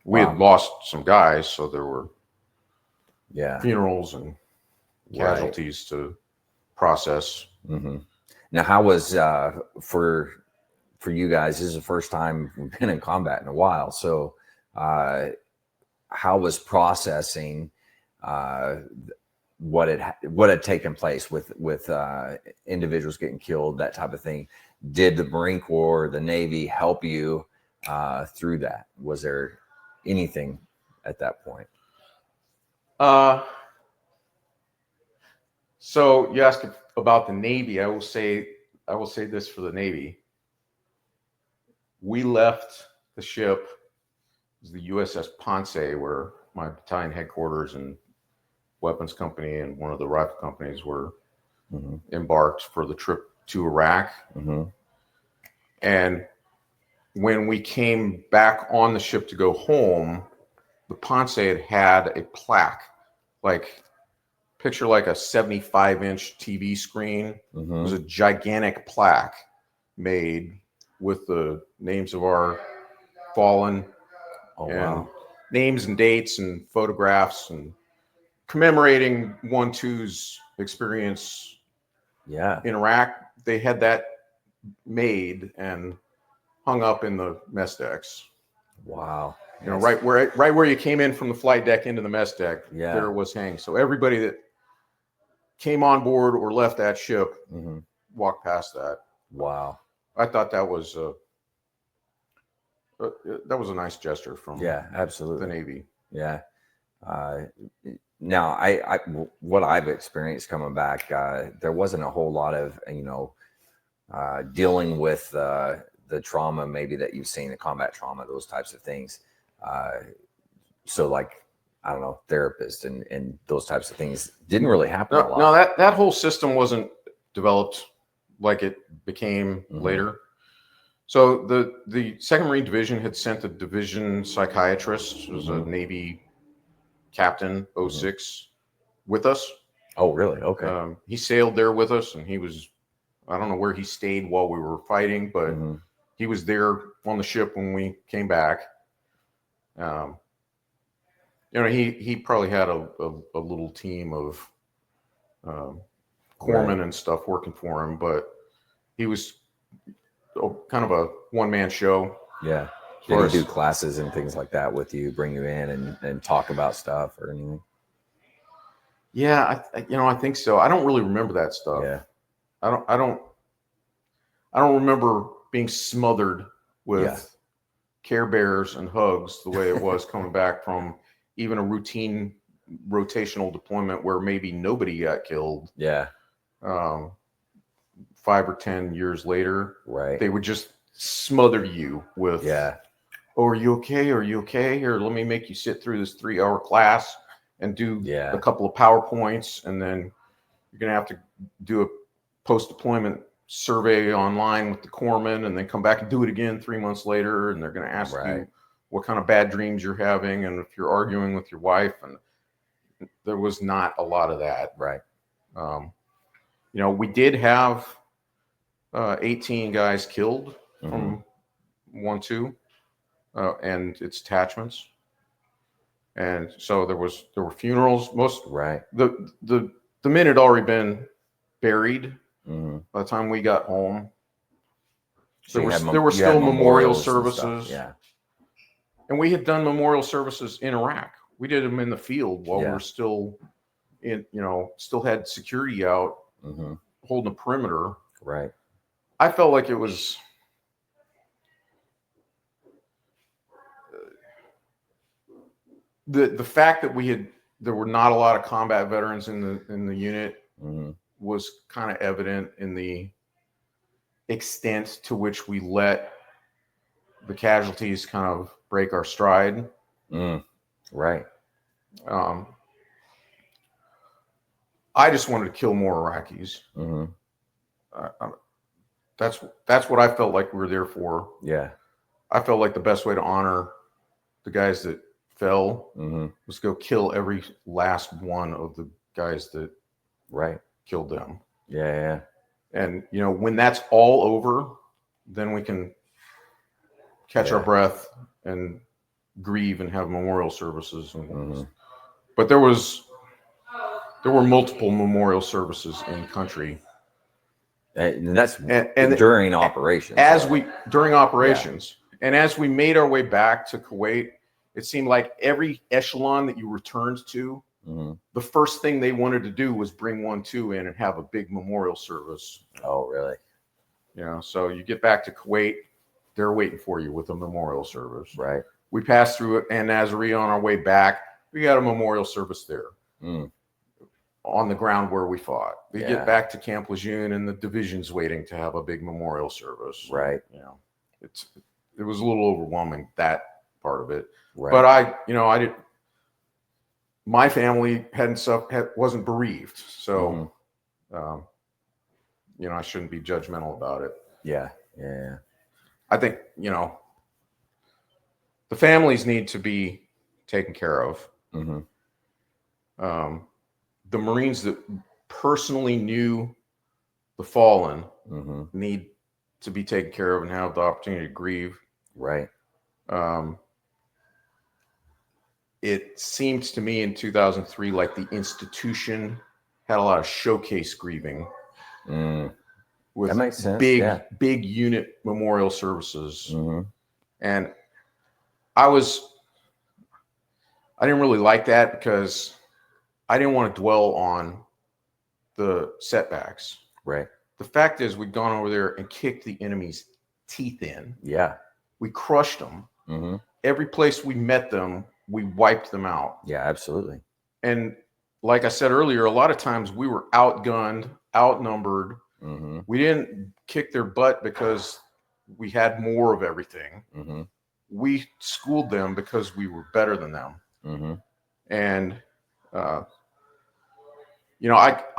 We had lost some guys, so there were funerals and casualties to process. Mm-hmm. Now, how was for you guys? This is the first time we've been in combat in a while. So, how was processing what had taken place with individuals getting killed, that type of thing? Did the Marine Corps, the Navy help you through that? Was there anything at that point? So you asked about the Navy. I will say this for the Navy. We left the ship, it was the USS Ponce, where my battalion headquarters and weapons company and one of the rifle companies were embarked for the trip to Iraq. Mm-hmm. And when we came back on the ship to go home, the Ponce had a plaque, like picture like a 75-inch TV screen. Mm-hmm. It was a gigantic plaque made with the names of our fallen, names and dates and photographs, and commemorating 1-2's experience in Iraq. They had that made and hung up in the mess decks. Wow. You know, right where you came in from the flight deck into the mess deck, there it was hanging. So everybody that came on board or left that ship walked past that. Wow. I thought that was a nice gesture from absolutely the Navy. Yeah. Now, I what I've experienced coming back, there wasn't a whole lot of, you know, dealing with the trauma maybe that you've seen, the combat trauma, those types of things. So like, I don't know, therapists and those types of things didn't really happen a lot. No, that whole system wasn't developed like it became later. So the 2nd Marine Division had sent a division psychiatrist, who was a Navy captain, 06, with us. Oh, really? Okay. He sailed there with us, and he was, I don't know where he stayed while we were fighting, but he was there on the ship when we came back. You know, he probably had a little team of corpsmen and stuff working for him, but he was kind of a one-man show. Yeah. Did he do classes and things like that with you, bring you in and talk about stuff or anything? Yeah, I think so. I don't really remember that stuff. Yeah. I don't remember being smothered with Care Bears and hugs the way it was coming back from even a routine rotational deployment where maybe nobody got killed. Yeah. 5 or 10 years later, they would just smother you with, oh, are you okay? Are you okay? Here, let me make you sit through this 3-hour class and do a couple of PowerPoints, and then you're going to have to do a post-deployment survey online with the corpsman, and then come back and do it again 3 months later, and they're going to ask you what kind of bad dreams you're having and if you're arguing with your wife. And there was not a lot of that. You know, we did have 18 guys killed from 1-2 and its attachments, and so there were funerals. Most the men had already been buried By the time we got home, So there were still memorial services. Yeah. And we had done memorial services in Iraq. We did them in the field while we were still still had security out, holding a perimeter. Right. I felt like it was the fact that there were not a lot of combat veterans in the unit was kind of evident in the extent to which we let the casualties kind of break our stride. Right. I just wanted to kill more Iraqis. That's what I felt like we were there for. Yeah. I felt like the best way to honor the guys that fell was go kill every last one of the guys that killed them. Yeah. And when that's all over, then we can catch our breath and grieve and have memorial services. But there were multiple memorial services in country. And that's during operations. During operations. And as we made our way back to Kuwait, it seemed like every echelon that you returned to, the first thing they wanted to do was bring 1-2 in and have a big memorial service. Oh, really? So you get back to Kuwait, they're waiting for you with a memorial service. Right. We passed through it, and Nazarene on our way back, we got a memorial service there on the ground where we fought. We get back to Camp Lejeune, and the division's waiting to have a big memorial service. Right. It was a little overwhelming, that part of it. Right. But I didn't. My family wasn't bereaved, so I shouldn't be judgmental about it. Yeah. I think the families need to be taken care of. The Marines that personally knew the fallen need to be taken care of and have the opportunity to grieve. Right. It seemed to me in 2003 like the institution had a lot of showcase grieving with that makes sense. big unit memorial services. And I didn't really like that because I didn't want to dwell on the setbacks. Right. The fact is, we'd gone over there and kicked the enemy's teeth in. Yeah. We crushed them. Every place we met them, we wiped them out. Yeah, absolutely. And like I said earlier, a lot of times we were outgunned, outnumbered. We didn't kick their butt because we had more of everything. We schooled them because we were better than them. And, I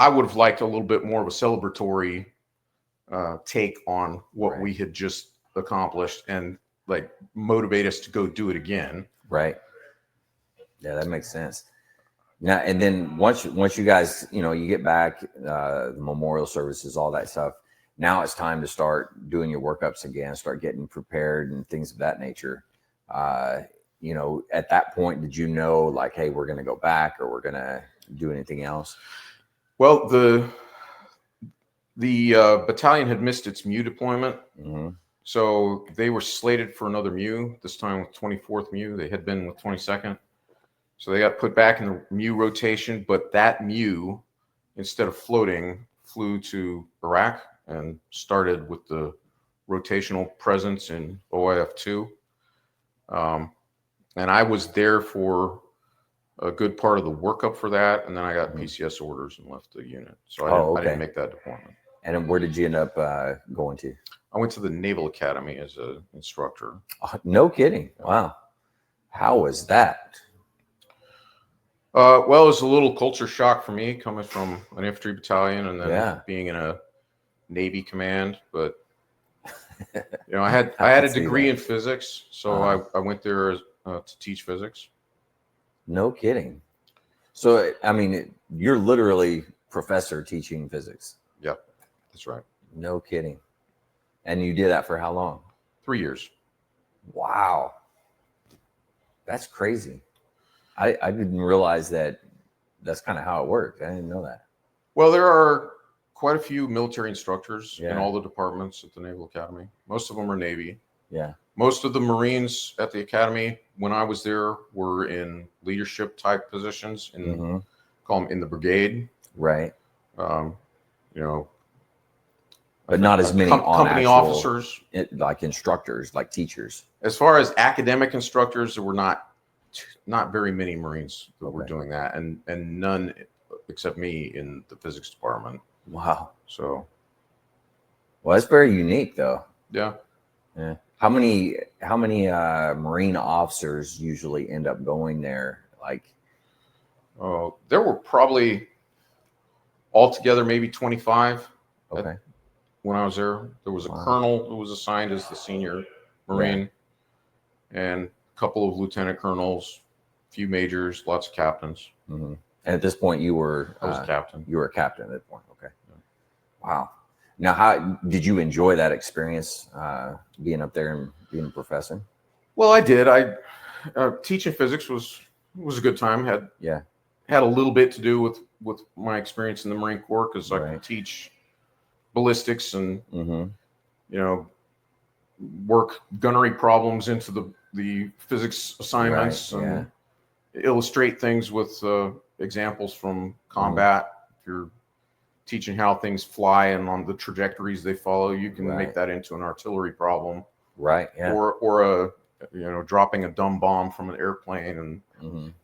would have liked a little bit more of a celebratory take on what we had just accomplished and motivate us to go do it again. Right. Yeah, that makes sense. Now, and then once you guys, you get back, the memorial services, all that stuff. Now it's time to start doing your workups again, start getting prepared and things of that nature. At that point, did you know hey, we're going to go back or we're going to do anything else? Well, the battalion had missed its MEU deployment. So they were slated for another MEU, this time with 24th MEU. They had been with 22nd. So they got put back in the MEU rotation, but that MEU, instead of floating, flew to Iraq and started with the rotational presence in OIF-2. And I was there for a good part of the workup for that, and then I got PCS orders and left the unit. So I didn't make that deployment. And where did you end up going to? I went to the Naval Academy as an instructor. No kidding. Wow. How was that? Well, it was a little culture shock for me coming from an infantry battalion and then being in a Navy command. But I had a degree in physics, so I went there to teach physics. No kidding. So I mean, you're literally professor teaching physics. Yep, that's right. No kidding. And you did that for how long? 3 years. Wow, that's crazy. I didn't realize that that's kind of how it worked. I didn't know that. Well, there are quite a few military instructors in Yeah. all the departments at the Naval Academy. Most of them are Navy. Yeah. Most of the Marines at the Academy, when I was there, were in leadership type positions, call them in the brigade. Right. You know, But not as many on company actual, officers, like instructors, like teachers. as far as academic instructors, there were not very many Marines that were doing that, and none except me in the physics department. Wow. So, well, that's very unique, though. Yeah. Yeah. How many Marine officers usually end up going there? Like, there were probably altogether maybe 25. okay. When I was there, there was a colonel who was assigned as the senior Marine, and a couple of lieutenant colonels, a few majors, lots of captains. And at this point, I was a captain. You were a captain at that point. Okay. Wow. Now, how did you enjoy that experience, being up there and being a professor? Well, I did. Teaching physics was a good time. Had a little bit to do with my experience in the Marine Corps, because I could teach ballistics and work gunnery problems into the physics assignments and illustrate things with examples from combat. If you're teaching how things fly and on the trajectories they follow, you can make that into an artillery problem, or dropping a dumb bomb from an airplane, and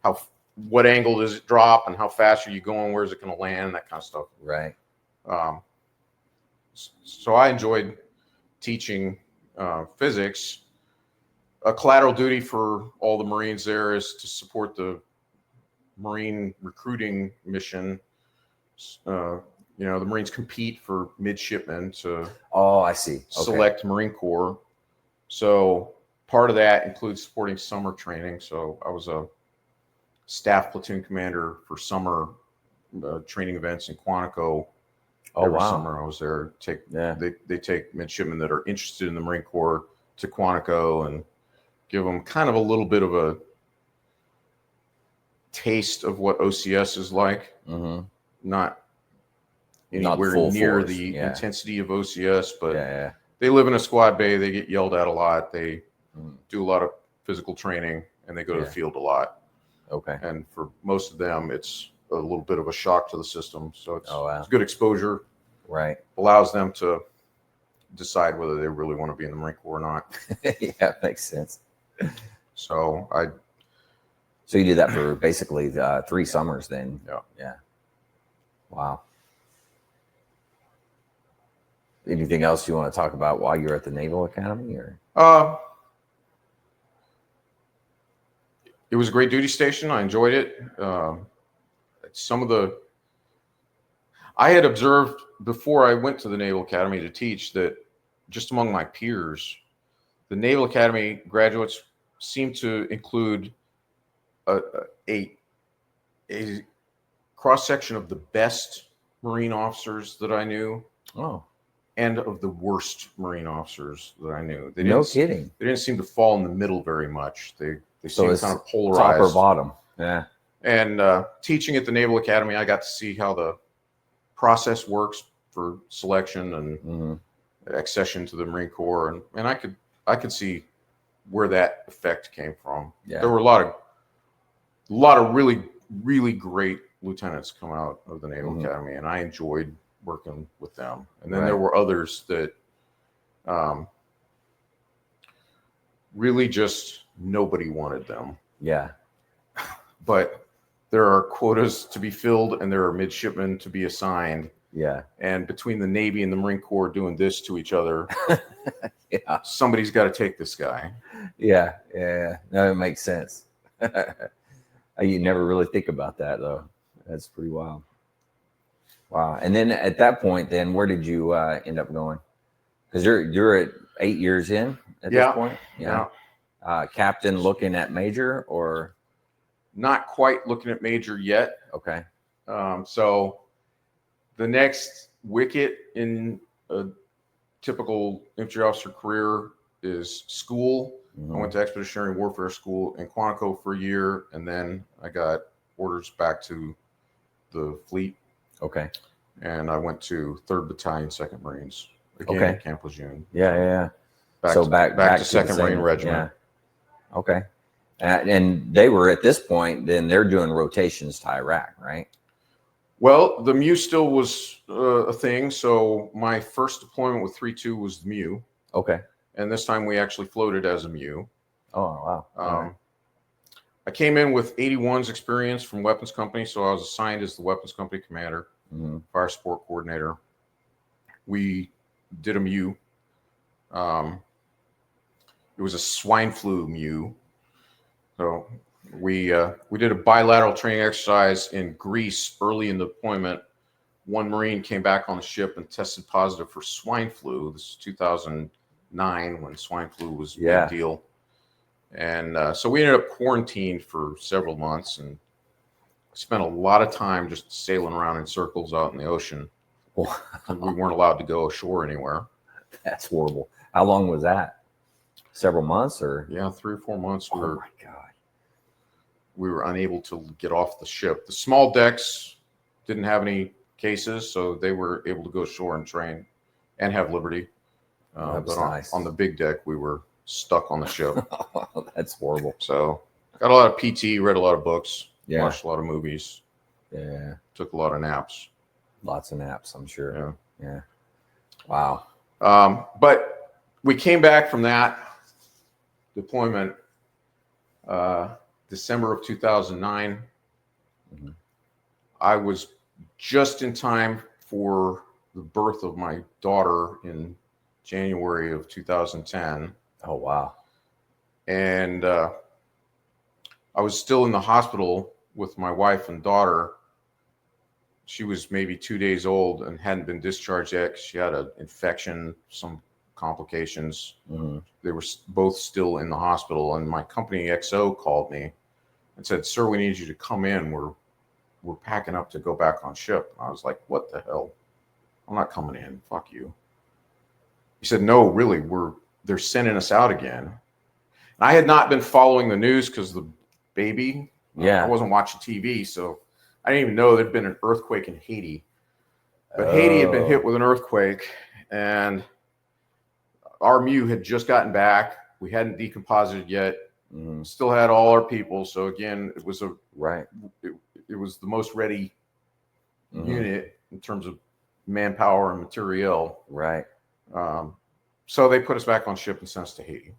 what angle does it drop, and how fast are you going, where's it going to land, that kind of stuff. So I enjoyed teaching physics. A collateral duty for all the Marines there is to support the Marine recruiting mission. The Marines compete for midshipmen to select Marine Corps. So part of that includes supporting summer training. So I was a staff platoon commander for summer training events in Quantico. Every summer I was there. They take midshipmen that are interested in the Marine Corps to Quantico and give them kind of a little bit of a taste of what OCS is like. Not anywhere near the intensity of OCS, but they live in a squad bay. They get yelled at a lot. They do a lot of physical training, and they go to the field a lot. And for most of them, it's a little bit of a shock to the system. So it's good exposure. Allows them to decide whether they really want to be in the Marine Corps or not. Makes sense. So you did that for basically 3 summers then. Wow. Anything else you want to talk about while you're at the Naval Academy, or? It was a great duty station. I enjoyed it. I had observed before I went to the Naval Academy to teach that just among my peers, the Naval Academy graduates seem to include a cross-section of the best Marine officers that I knew. And of the worst Marine officers that I knew. No kidding. They didn't seem to fall in the middle very much. They seemed kind of polarized. Top or bottom. Yeah. And teaching at the Naval Academy, I got to see how the process works for selection and accession to the Marine Corps, and I could see where that effect came from. There were a lot of really, really great lieutenants come out of the Naval Academy, and I enjoyed working with them. And then there were others that really just nobody wanted them. But there are quotas to be filled, and there are midshipmen to be assigned. And between the Navy and the Marine Corps doing this to each other, somebody's got to take this guy. No, it makes sense. You never really think about that, though. That's pretty wild. Wow. And then at that point, then where did you end up going? Because you're at 8 years in at this point. Captain looking at major, or not quite looking at major yet. So the next wicket in a typical infantry officer career is school. I went to Expeditionary Warfare School in Quantico for a year, and then I got orders back to the fleet. and I went to 3rd Battalion, 2nd Marines again at Camp Lejeune. Yeah. Back So to, back to to 2nd Marine Regiment. Yeah. Okay. And they were at this point, then they're doing rotations to Iraq, right? Well, the MEU still was a thing. So my first deployment with 3-2 was the MEU. Okay. And this time we actually floated as a MEU. Oh, wow. Right. I came in with 81's experience from Weapons Company. So I was assigned as the Weapons Company commander, fire support coordinator. We did a MEU. It was a swine flu MEU. So we did a bilateral training exercise in Greece early in the deployment. One Marine came back on the ship and tested positive for swine flu. This is 2009 when swine flu was a big deal. And so we ended up quarantined for several months and spent a lot of time just sailing around in circles out in the ocean. We weren't allowed to go ashore anywhere. That's horrible. How long was that? Several months or? Yeah, 3 or 4 months. Oh my God. We were unable to get off the ship. The small decks didn't have any cases, so they were able to go ashore and train and have liberty. But nice. on the big deck, we were stuck on the ship. That's horrible. So got a lot of PT, read a lot of books, watched a lot of movies. Yeah. Took a lot of naps. Lots of naps, I'm sure. Yeah. Wow. But we came back from that deployment December of 2009. I was just in time for the birth of my daughter in January of 2010. Oh, wow. And I was still in the hospital with my wife and daughter. She was maybe 2 days old and hadn't been discharged yet. She had an infection, some complications. They were both still in the hospital. And my company XO called me and said, "Sir, we need you to come in. We're packing up to go back on ship." I was like, "What the hell? I'm not coming in. Fuck you." He said, "No, really, they're sending us out again." And I had not been following the news because the baby. I wasn't watching TV, so I didn't even know there'd been an earthquake in Haiti. But Haiti had been hit with an earthquake, and our MEU had just gotten back. We hadn't decomposited yet. Still had all our people. So again, it was it was the most ready unit in terms of manpower and materiel. Right. So they put us back on ship and sent us to Haiti.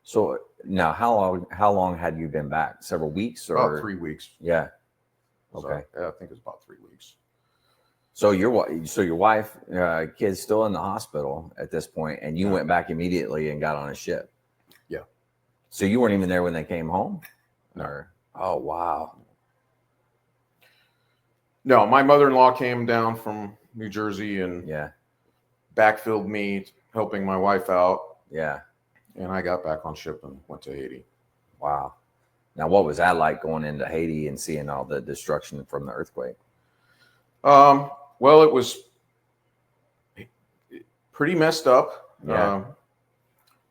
So now, how long had you been back? Several weeks or about 3 weeks? Yeah. Okay. So, I think it was about 3 weeks. So your wife, kid's still in the hospital at this point, and you went back immediately and got on a ship. Yeah. So you weren't even there when they came home? No. Or, oh, wow. No, my mother-in-law came down from New Jersey and backfilled me, helping my wife out. Yeah. And I got back on ship and went to Haiti. Wow. Now, what was that like going into Haiti and seeing all the destruction from the earthquake? Well, it was pretty messed up,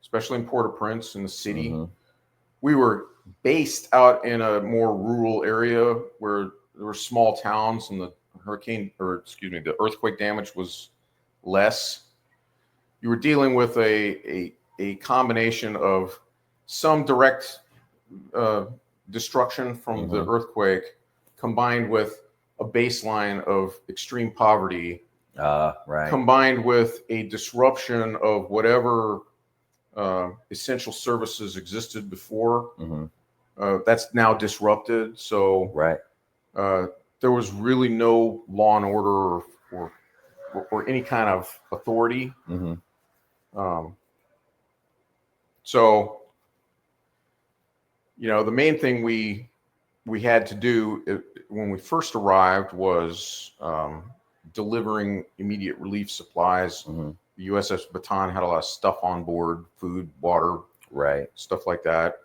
especially in Port-au-Prince in the city. We were based out in a more rural area where there were small towns, and the earthquake damage was less. You were dealing with a combination of some direct destruction from the earthquake combined with a baseline of extreme poverty, combined with a disruption of whatever essential services existed before. That's now disrupted. So there was really no law and order or any kind of authority. So, the main thing we had to do when we first arrived was delivering immediate relief supplies. The USS Baton had a lot of stuff on board, food, water, stuff like that.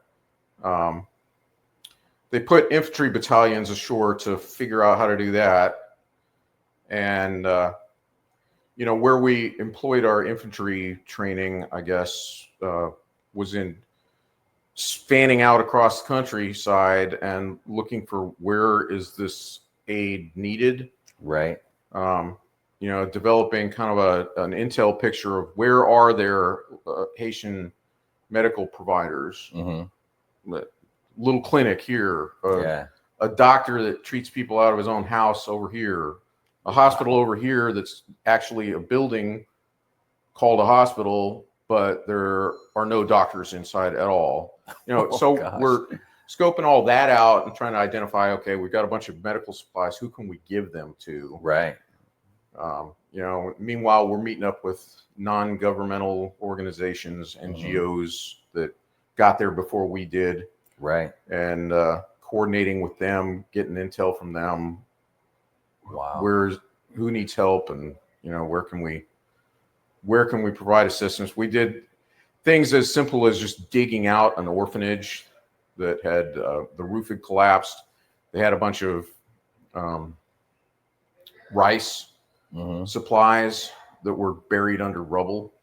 They put infantry battalions ashore to figure out how to do that. And, where we employed our infantry training, I guess, was in spanning out across the countryside and looking for where is this aid needed. developing kind of an intel picture of where are there Haitian medical providers, little clinic here, a doctor that treats people out of his own house over here, a hospital over here that's actually a building called a hospital, but there are no doctors inside at all. We're scoping all that out and trying to identify, okay, we've got a bunch of medical supplies. Who can we give them to? Right. Meanwhile, we're meeting up with non-governmental organizations, NGOs that got there before we did. Right. And coordinating with them, getting intel from them. Wow. Who needs help, and where can we provide assistance? We did things as simple as just digging out an orphanage that had the roof had collapsed. They had a bunch of rice supplies that were buried under rubble.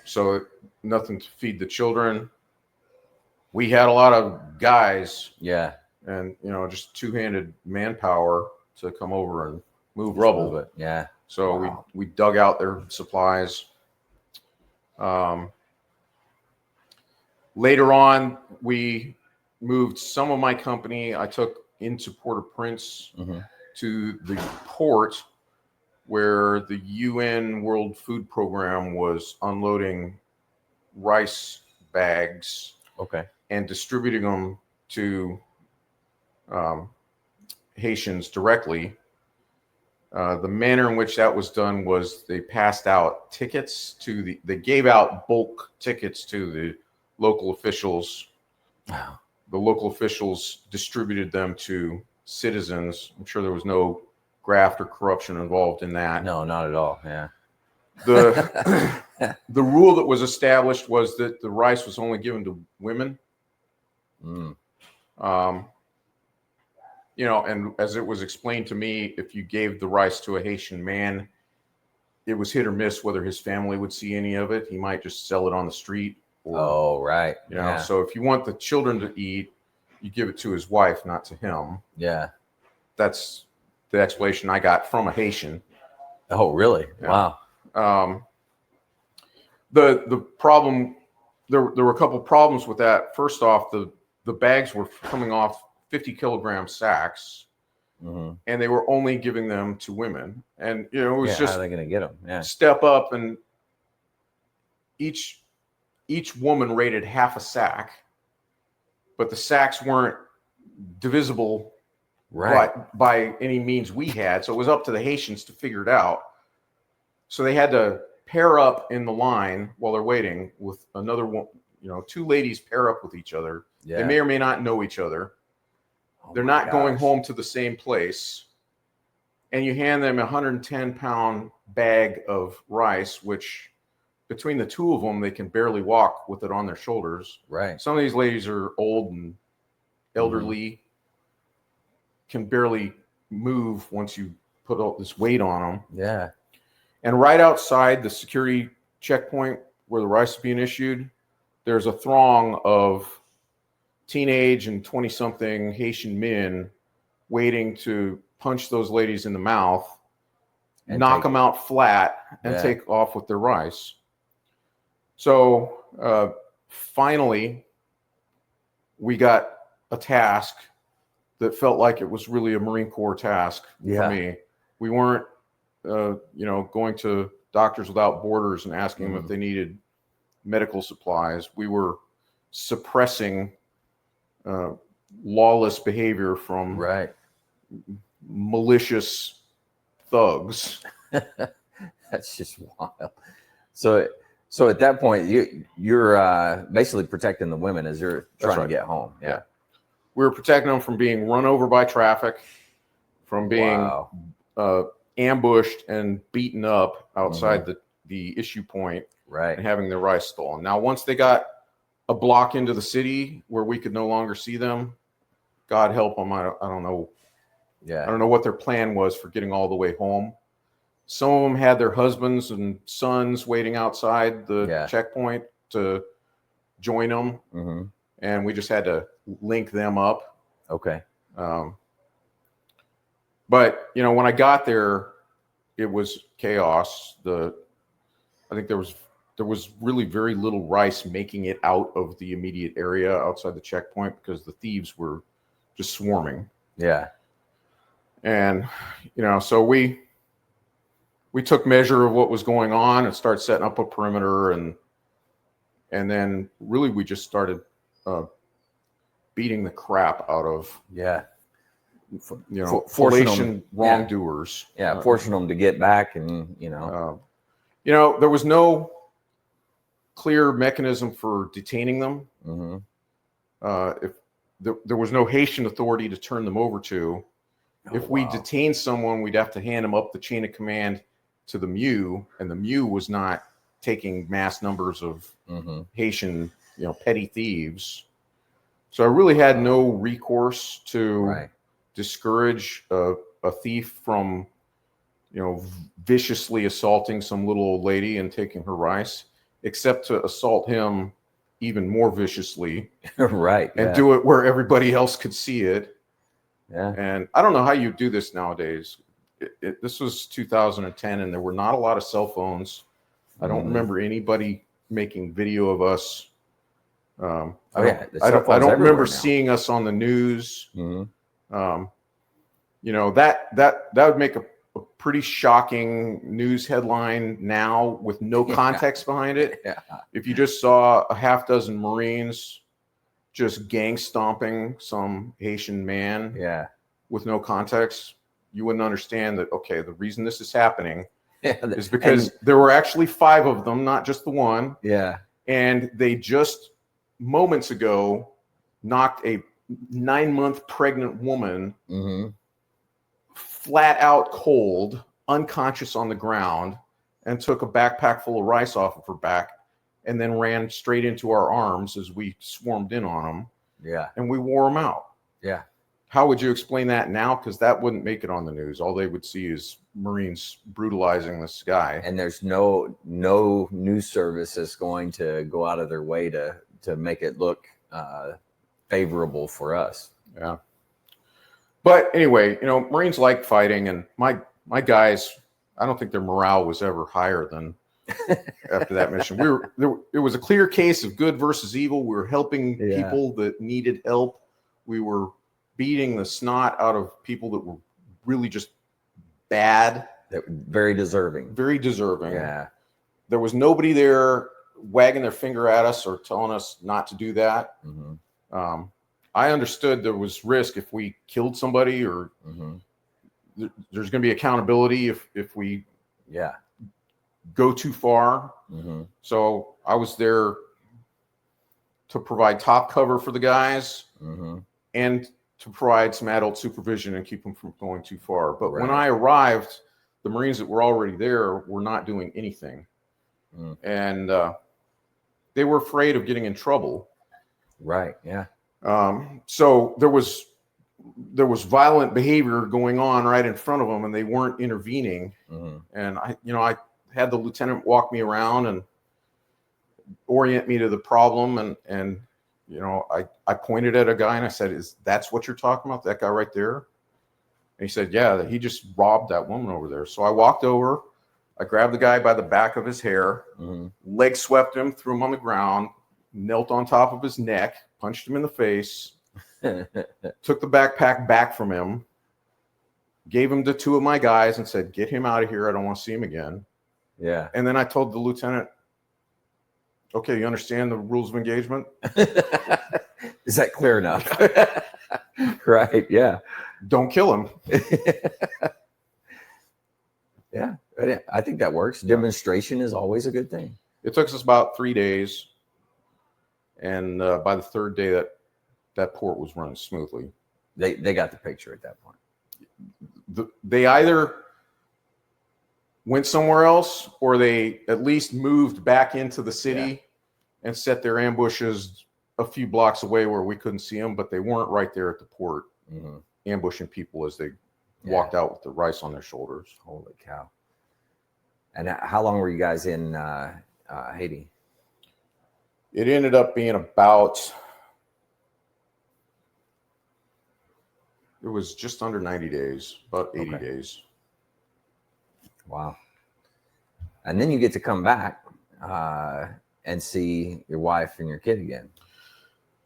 So nothing to feed the children. We had a lot of guys. Yeah. And, just two-handed manpower to come over and move rubble. Move it. Yeah. So we dug out their supplies. Later on, we moved some of my company I took into Port-au-Prince to the port where the UN World Food Program was unloading rice bags and distributing them to Haitians directly. The manner in which that was done was they passed out tickets they gave out bulk tickets to the local officials. Wow. The local officials distributed them to citizens. I'm sure there was no graft or corruption involved in that. No, not at all. Yeah. The rule that was established was that the rice was only given to women. And as it was explained to me, if you gave the rice to a Haitian man, it was hit or miss whether his family would see any of it. He might just sell it on the street. Right. So if you want the children to eat, you give it to his wife, not to him. Yeah. That's the explanation I got from a Haitian. Oh, really? Yeah. Wow. The problem, there were a couple problems with that. First off, the bags were coming off 50-kilogram sacks, and they were only giving them to women. And it was just how are they going to get them? Yeah. Step up, and each woman rated half a sack, but the sacks weren't divisible by any means we had. So it was up to the Haitians to figure it out. So they had to pair up in the line while they're waiting with another one. Two ladies pair up with each other. Yeah. They may or may not know each other. They're not going home to the same place. And you hand them a 110-pound bag of rice, which between the two of them, they can barely walk with it on their shoulders. Right. Some of these ladies are old and elderly, can barely move once you put all this weight on them. Yeah. And right outside the security checkpoint where the rice is being issued, there's a throng of teenage and 20-something Haitian men waiting to punch those ladies in the mouth, and knock them out flat, and take off with their rice. So finally, we got a task that felt like it was really a Marine Corps task for me. We weren't, going to Doctors Without Borders and asking them if they needed medical supplies. We were suppressing lawless behavior from malicious thugs. That's just wild. So at that point, you're basically protecting the women as you're trying to get home. Yeah. We were protecting them from being run over by traffic, from being ambushed and beaten up outside the issue point, and having their rice stolen. Now, once they got a block into the city where we could no longer see them, God help them. I don't know. Yeah. I don't know what their plan was for getting all the way home. Some of them had their husbands and sons waiting outside the checkpoint to join them. And we just had to link them up. Okay. But, when I got there, it was chaos. I think there was really very little rice making it out of the immediate area outside the checkpoint because the thieves were just swarming. Yeah. And, so we took measure of what was going on and started setting up a perimeter. And then really we just started beating the crap out of, forcing wrongdoers. Yeah. Forcing them to get back and, there was no clear mechanism for detaining them. Mm-hmm. If there was no Haitian authority to turn them over to, if we detained someone, we'd have to hand them up the chain of command to the MU, and the MU was not taking mass numbers of Haitian, petty thieves. So I really had no recourse to discourage a thief from, viciously assaulting some little old lady and taking her rice, except to assault him even more viciously. And do it where everybody else could see it. Yeah. And I don't know how you do this nowadays. This was 2010, and there were not a lot of cell phones. I don't remember anybody making video of us. I don't remember seeing us on the news. That would make a pretty shocking news headline now with no context behind it. Yeah. If you just saw a half dozen Marines just gang stomping some Haitian man with no context, you wouldn't understand that, okay, the reason this is happening is because there were actually 5 of them, not just the one. Yeah. And they just moments ago knocked a 9-month pregnant woman flat out cold, unconscious on the ground, and took a backpack full of rice off of her back and then ran straight into our arms as we swarmed in on them. Yeah. And we wore them out. Yeah. How would you explain that now? Because that wouldn't make it on the news. All they would see is Marines brutalizing this guy. And there's no news service that's going to go out of their way to make it look favorable for us. Yeah. But anyway, Marines like fighting, and my guys, I don't think their morale was ever higher than after that mission. It was a clear case of good versus evil. We were helping people that needed help. We were beating the snot out of people that were really just bad. Very deserving. Very deserving. Yeah. There was nobody there wagging their finger at us or telling us not to do that. I understood there was risk if we killed somebody, or there's going to be accountability if we go too far. So I was there to provide top cover for the guys and to provide some adult supervision and keep them from going too far. But when I arrived, the Marines that were already there were not doing anything. And they were afraid of getting in trouble. Right. Yeah. So there was violent behavior going on right in front of them, and they weren't intervening. And I had the lieutenant walk me around and orient me to the problem. And I pointed at a guy and I said, that's what you're talking about? That guy right there? And he said, yeah, he just robbed that woman over there. So I walked over, I grabbed the guy by the back of his hair, leg swept him, threw him on the ground, knelt on top of his neck, punched him in the face, took the backpack back from him, gave him to 2 of my guys and said, get him out of here. I don't want to see him again. Yeah. And then I told the lieutenant, okay, you understand the rules of engagement? Is that clear enough? Right. Yeah. Don't kill him. Yeah. I think that works. Demonstration is always a good thing. It took us about 3 days. And by the 3rd day, that port was running smoothly. They got the picture at that point. They either went somewhere else, or they at least moved back into the city and set their ambushes a few blocks away where we couldn't see them, but they weren't right there at the port ambushing people as they walked out with the rice on their shoulders. Holy cow. And how long were you guys in Haiti? It ended up being about, it was just under 90 days, about 80 days. Wow. And then you get to come back and see your wife and your kid again.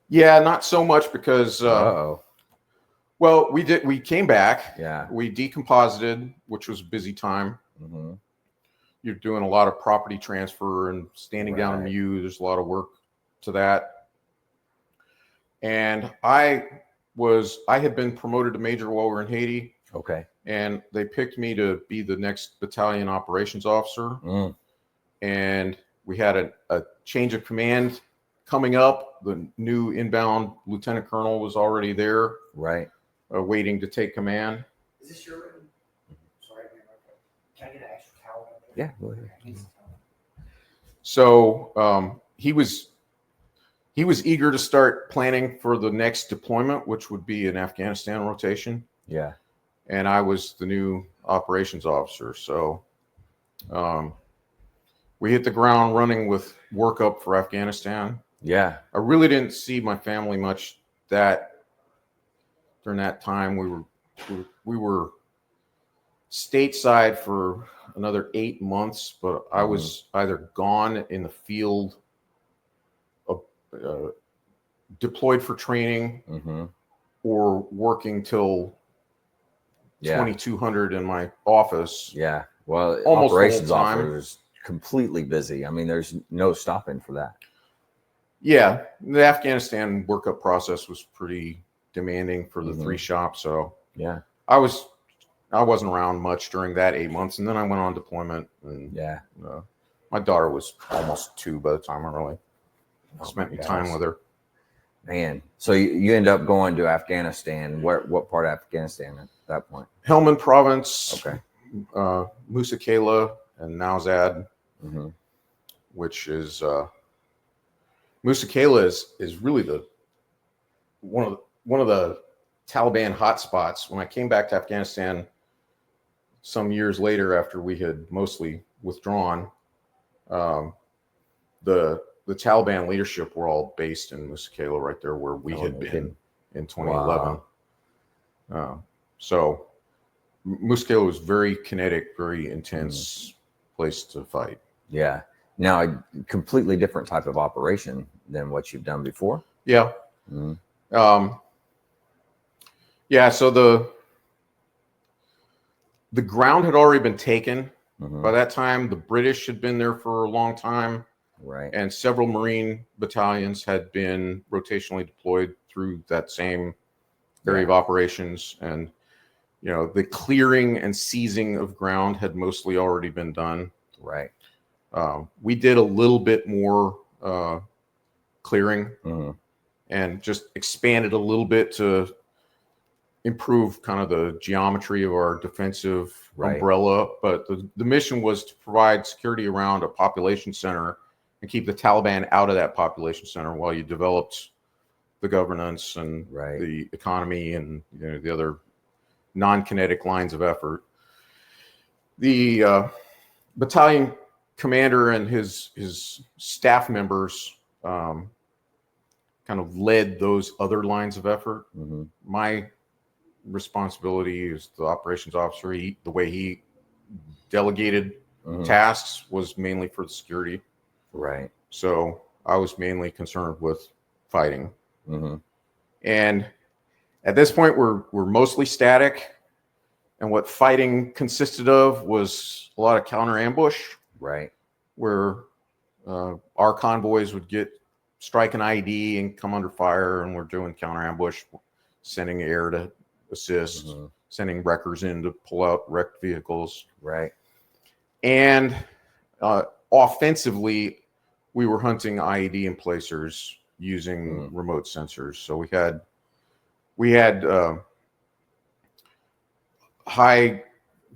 Yeah, not so much because well, we came back. Yeah. We decomposited, which was a busy time. Mm-hmm. You're doing a lot of property transfer and standing down a mule. There's a lot of work to that. And I had been promoted to major while we were in Haiti. Okay. And they picked me to be the next battalion operations officer. Mm. And we had a change of command coming up. The new inbound lieutenant colonel was already there. Right. Waiting to take command. Is this your room? Sorry, can I get an extra towel? Yeah, go ahead. So he was eager to start planning for the next deployment, which would be an Afghanistan rotation. Yeah. And I was the new operations officer. So we hit the ground running with work up for Afghanistan. Yeah. I really didn't see my family much during that time. We were stateside for another 8 months, but I was either gone in the field, deployed for training, or working till 2200 in my office. Yeah. Well, almost operations officer is completely busy. I mean, there's no stopping for that. Yeah. The Afghanistan workup process was pretty demanding for the 3 shops. So yeah, I wasn't around much during that 8 months. And then I went on deployment, and my daughter was almost 2 by the time I really spent any time with her. Man, so you end up going to Afghanistan. What part of Afghanistan at that point? Helmand Province. Okay. Musa Kala and Nowzad, which is Musa Kala is really one of the Taliban hotspots. When I came back to Afghanistan some years later, after we had mostly withdrawn, the Taliban leadership were all based in Musa Kala, right there where we had been in 2011. Wow. So Musa Kala was very kinetic, very intense place to fight. Yeah. Now, a completely different type of operation than what you've done before. Yeah. So the ground had already been taken. By that time, the British had been there for a long time. Right. And several Marine battalions had been rotationally deployed through that same area of operations. And, the clearing and seizing of ground had mostly already been done. Right. We did a little bit more clearing and just expanded a little bit to improve kind of the geometry of our defensive umbrella. But the mission was to provide security around a population center and keep the Taliban out of that population center while you developed the governance and the economy and the other non-kinetic lines of effort. The battalion commander and his staff members kind of led those other lines of effort. My responsibility as the operations officer, the way he delegated tasks was mainly for the security. Right. So I was mainly concerned with fighting. And at this point, we're mostly static. And what fighting consisted of was a lot of counter ambush. Right. Where our convoys would strike an ID and come under fire, and we're doing counter ambush, sending air to assist, sending wreckers in to pull out wrecked vehicles. Right. And offensively, we were hunting IED emplacers using remote sensors. So we had high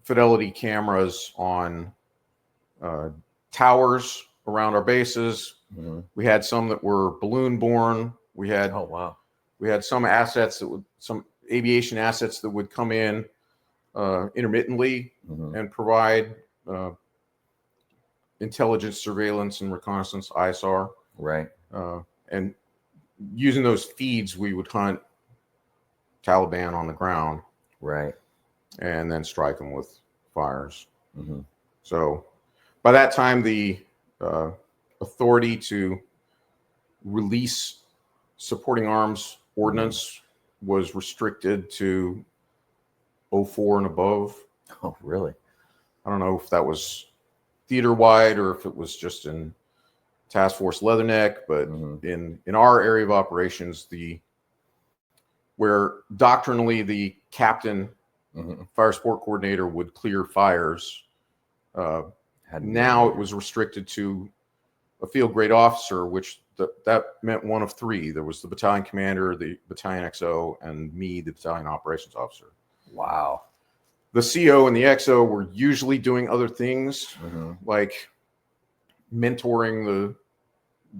fidelity cameras on towers around our bases. We had some that were balloon borne. We had some aviation assets that would come in intermittently and provide intelligence, surveillance, and reconnaissance, ISR. Right. And using those feeds, we would hunt Taliban on the ground. Right. And then strike them with fires. So by that time, the authority to release supporting arms ordnance was restricted to 04 and above. Oh, really? I don't know if that was theater wide or if it was just in Task Force Leatherneck, but in our area of operations, where doctrinally the captain, fire support coordinator would clear fires. Now it was restricted to a field grade officer, which that meant one of three. There was the battalion commander, the battalion XO, and me, the battalion operations officer. Wow. The CO and the XO were usually doing other things, like mentoring the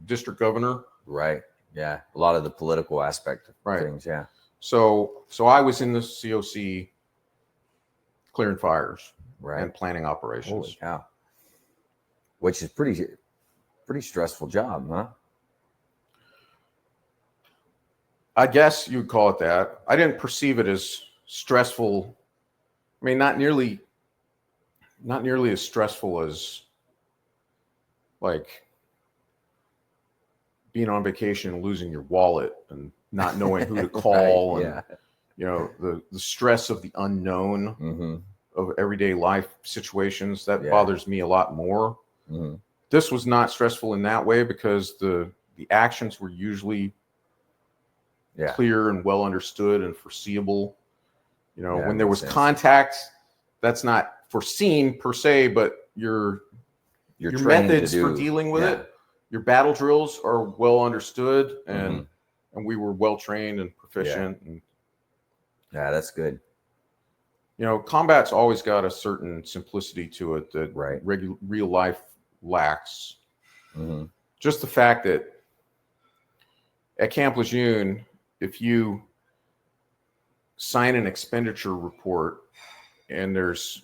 district governor. Right. Yeah. A lot of the political aspect of things. Yeah. So I was in the COC clearing fires and planning operations. Holy cow. Which is pretty stressful job, huh? I guess you'd call it that. I didn't perceive it as stressful. I mean, not nearly as stressful as like being on vacation and losing your wallet and not knowing who to call and you know, the stress of the unknown of everyday life situations that bothers me a lot more. This was not stressful in that way because the actions were usually clear and well understood and foreseeable. You know, when there was contact, that's not foreseen per se, but your methods for dealing with it, your battle drills are well understood, and we were well trained and proficient. And, that's good. you know, combat's always got a certain simplicity to it that real life lacks. Just the fact that at Camp Lejeune, if you sign an expenditure report and there's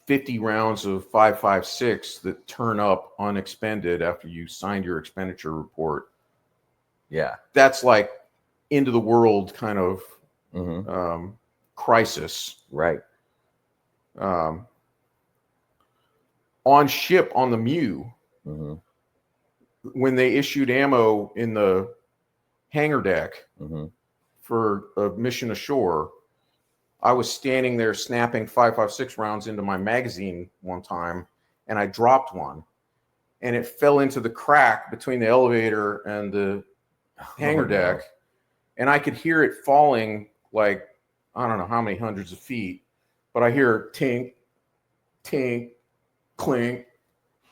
50 rounds of 5.56 that turn up unexpended after you signed your expenditure report, that's like end of the world kind of crisis. On ship on the Mew, when they issued ammo in the hangar deck for a mission ashore, I was standing there snapping 5.56 rounds into my magazine one time, and I dropped one, and it fell into the crack between the elevator and the hangar deck, and I could hear it falling like, I don't know how many hundreds of feet, but I hear tink, tink, clink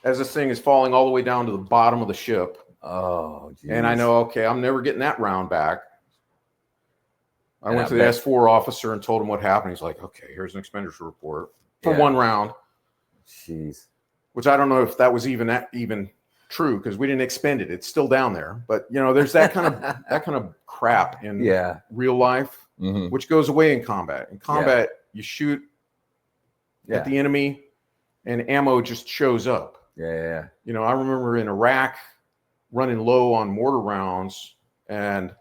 as this thing is falling all the way down to the bottom of the ship. Oh, geez. And I know, okay, I'm never getting that round back. I went to the S4 officer and told him what happened. He's like, okay, here's an expenditure report for one round. Jeez. Which I don't know if that was even true because we didn't expend it. It's still down there. But you know, there's that kind of crap in real life, which goes away in combat. In combat, you shoot at the enemy, and ammo just shows up. You know, I remember in Iraq running low on mortar rounds, and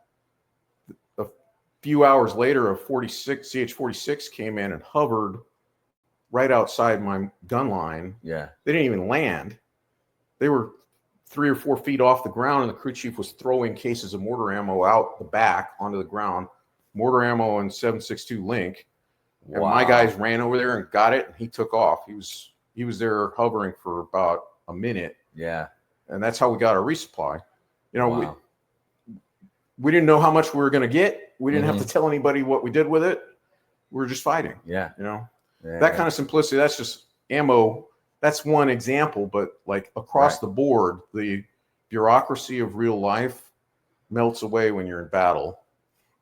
a few hours later, a CH-46 came in and hovered right outside my gun line. They didn't even land. They were 3 or 4 feet off the ground, and the crew chief was throwing cases of mortar ammo out the back onto the ground. Mortar ammo and 7.62 Link. And my guys ran over there and got it, and he took off. He was there hovering for about a minute. And that's how we got our resupply. You know, we didn't know how much we were going to get. We didn't have to tell anybody what we did with it. We were just fighting. You know, that kind of simplicity. That's just ammo. That's one example, but like across the board, the bureaucracy of real life melts away when you're in battle.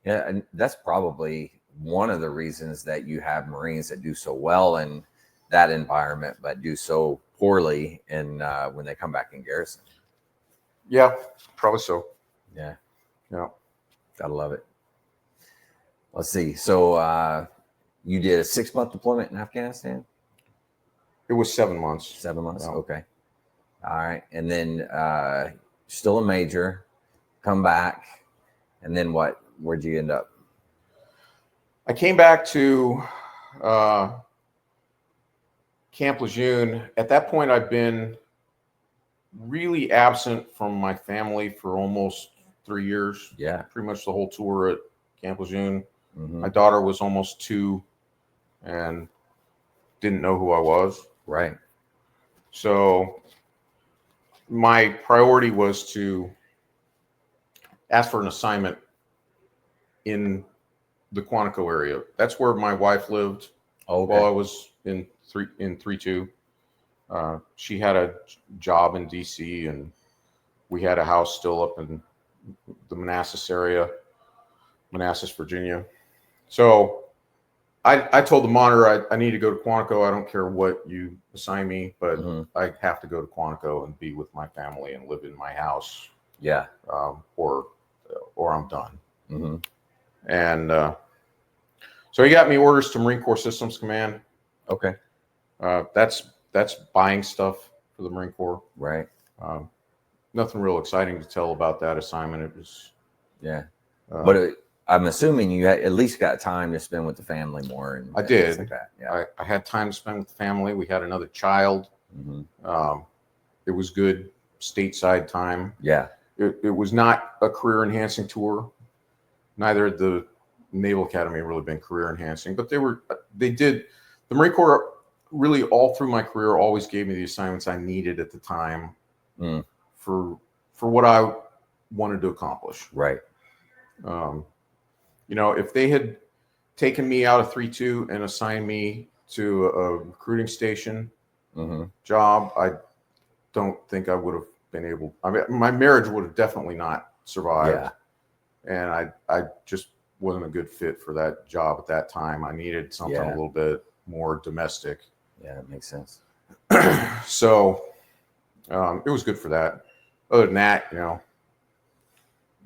Yeah, and that's probably one of the reasons that you have Marines that do so well in that environment, but do so poorly in when they come back in garrison. Yeah, probably so. Yeah. Gotta love it. Let's see. So you did a 6-month deployment in Afghanistan? It was 7 months. 7 months. Okay. All right. And then still a major, come back. And then what? Where'd you end up? I came back to Camp Lejeune. At that point, I've been really absent from my family for almost 3 years. Yeah. Pretty much the whole tour at Camp Lejeune. Mm-hmm. My daughter was almost 2 and didn't know who I was. Right. So my priority was to ask for an assignment in the Quantico area. That's where my wife lived while I was in 3-2. She had a job in DC, and we had a house still up in the Manassas area, Manassas, Virginia. So I told the monitor I need to go to Quantico. I don't care what you assign me, but I have to go to Quantico and be with my family and live in my house. Yeah. Or I'm done. Mm-hmm. And so he got me orders to Marine Corps Systems Command. Okay. That's buying stuff for the Marine Corps. Right. Nothing real exciting to tell about that assignment. It was, but I'm assuming you at least got time to spend with the family more. And I did. Like that. Yeah. I had time to spend with the family. We had another child. Mm-hmm. It was good stateside time. Yeah. It was not a career enhancing tour. Neither had the Naval Academy really been career enhancing, but they did. The Marine Corps really all through my career always gave me the assignments I needed at the time for what I wanted to accomplish. Right. If they had taken me out of 3-2 and assigned me to a recruiting station job, I don't think I would have been able. I mean, my marriage would have definitely not survived. Yeah. And I just wasn't a good fit for that job at that time. I needed something a little bit more domestic. Yeah, that makes sense. So it was good for that. Other than that, you're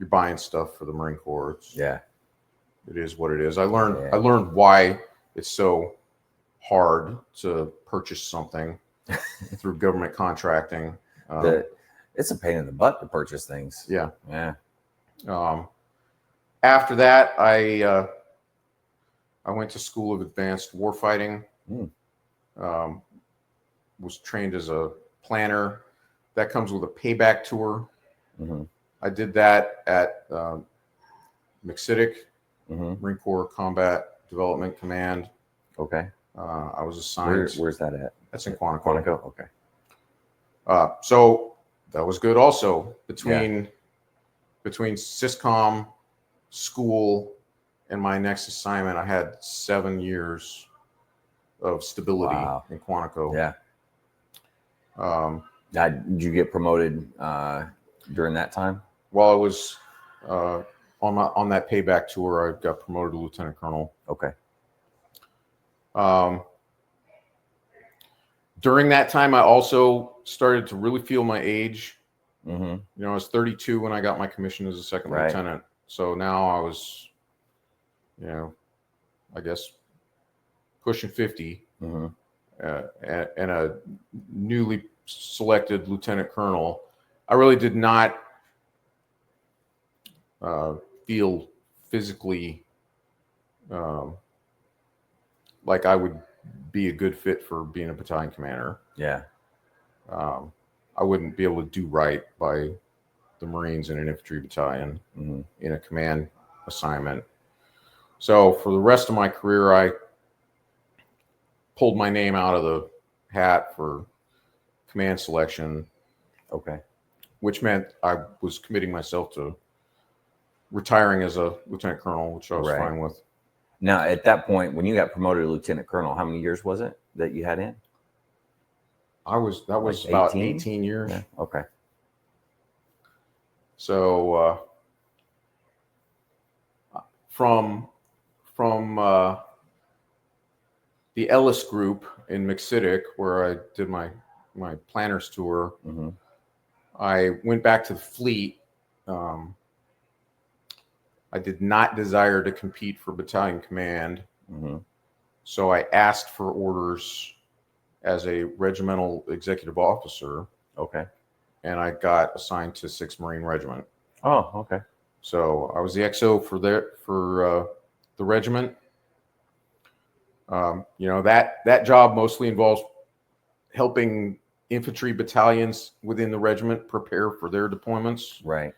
buying stuff for the Marine Corps. It is what it is. I learned why it's so hard to purchase something through government contracting. It's a pain in the butt to purchase things. Yeah. After that, I went to School of Advanced Warfighting. Was trained as a planner. That comes with a payback tour. I did that at McCittick, Marine Corps Combat Development Command. Okay. I was assigned. Where's that at? That's in Quantico. Quantico. Okay. So that was good. Also between Syscom, school, and my next assignment, I had 7 years of stability in Quantico. Yeah. Did you get promoted during that time? While I was on that payback tour, I got promoted to lieutenant colonel. Okay. During that time, I also started to really feel my age. Mm-hmm. I was 32 when I got my commission as a second lieutenant. So now I was, I guess pushing 50, and a newly selected lieutenant colonel. I really did not feel physically like I would be a good fit for being a battalion commander. Yeah. I wouldn't be able to do right by the Marines in an infantry battalion in a command assignment. So for the rest of my career, I pulled my name out of the hat for command selection. Okay. Which meant I was committing myself to retiring as a lieutenant colonel, which I was fine with. Now, at that point, when you got promoted to lieutenant colonel, how many years was it that you had in? That was like about 18 years. Yeah. Okay. So from the Ellis group in McCittick, where I did my planners tour, I went back to the fleet. I did not desire to compete for battalion command. So I asked for orders as a regimental executive officer. Okay. And I got assigned to 6th Marine Regiment. Oh, okay. So I was the XO for the regiment. That job mostly involves helping infantry battalions within the regiment prepare for their deployments, Right.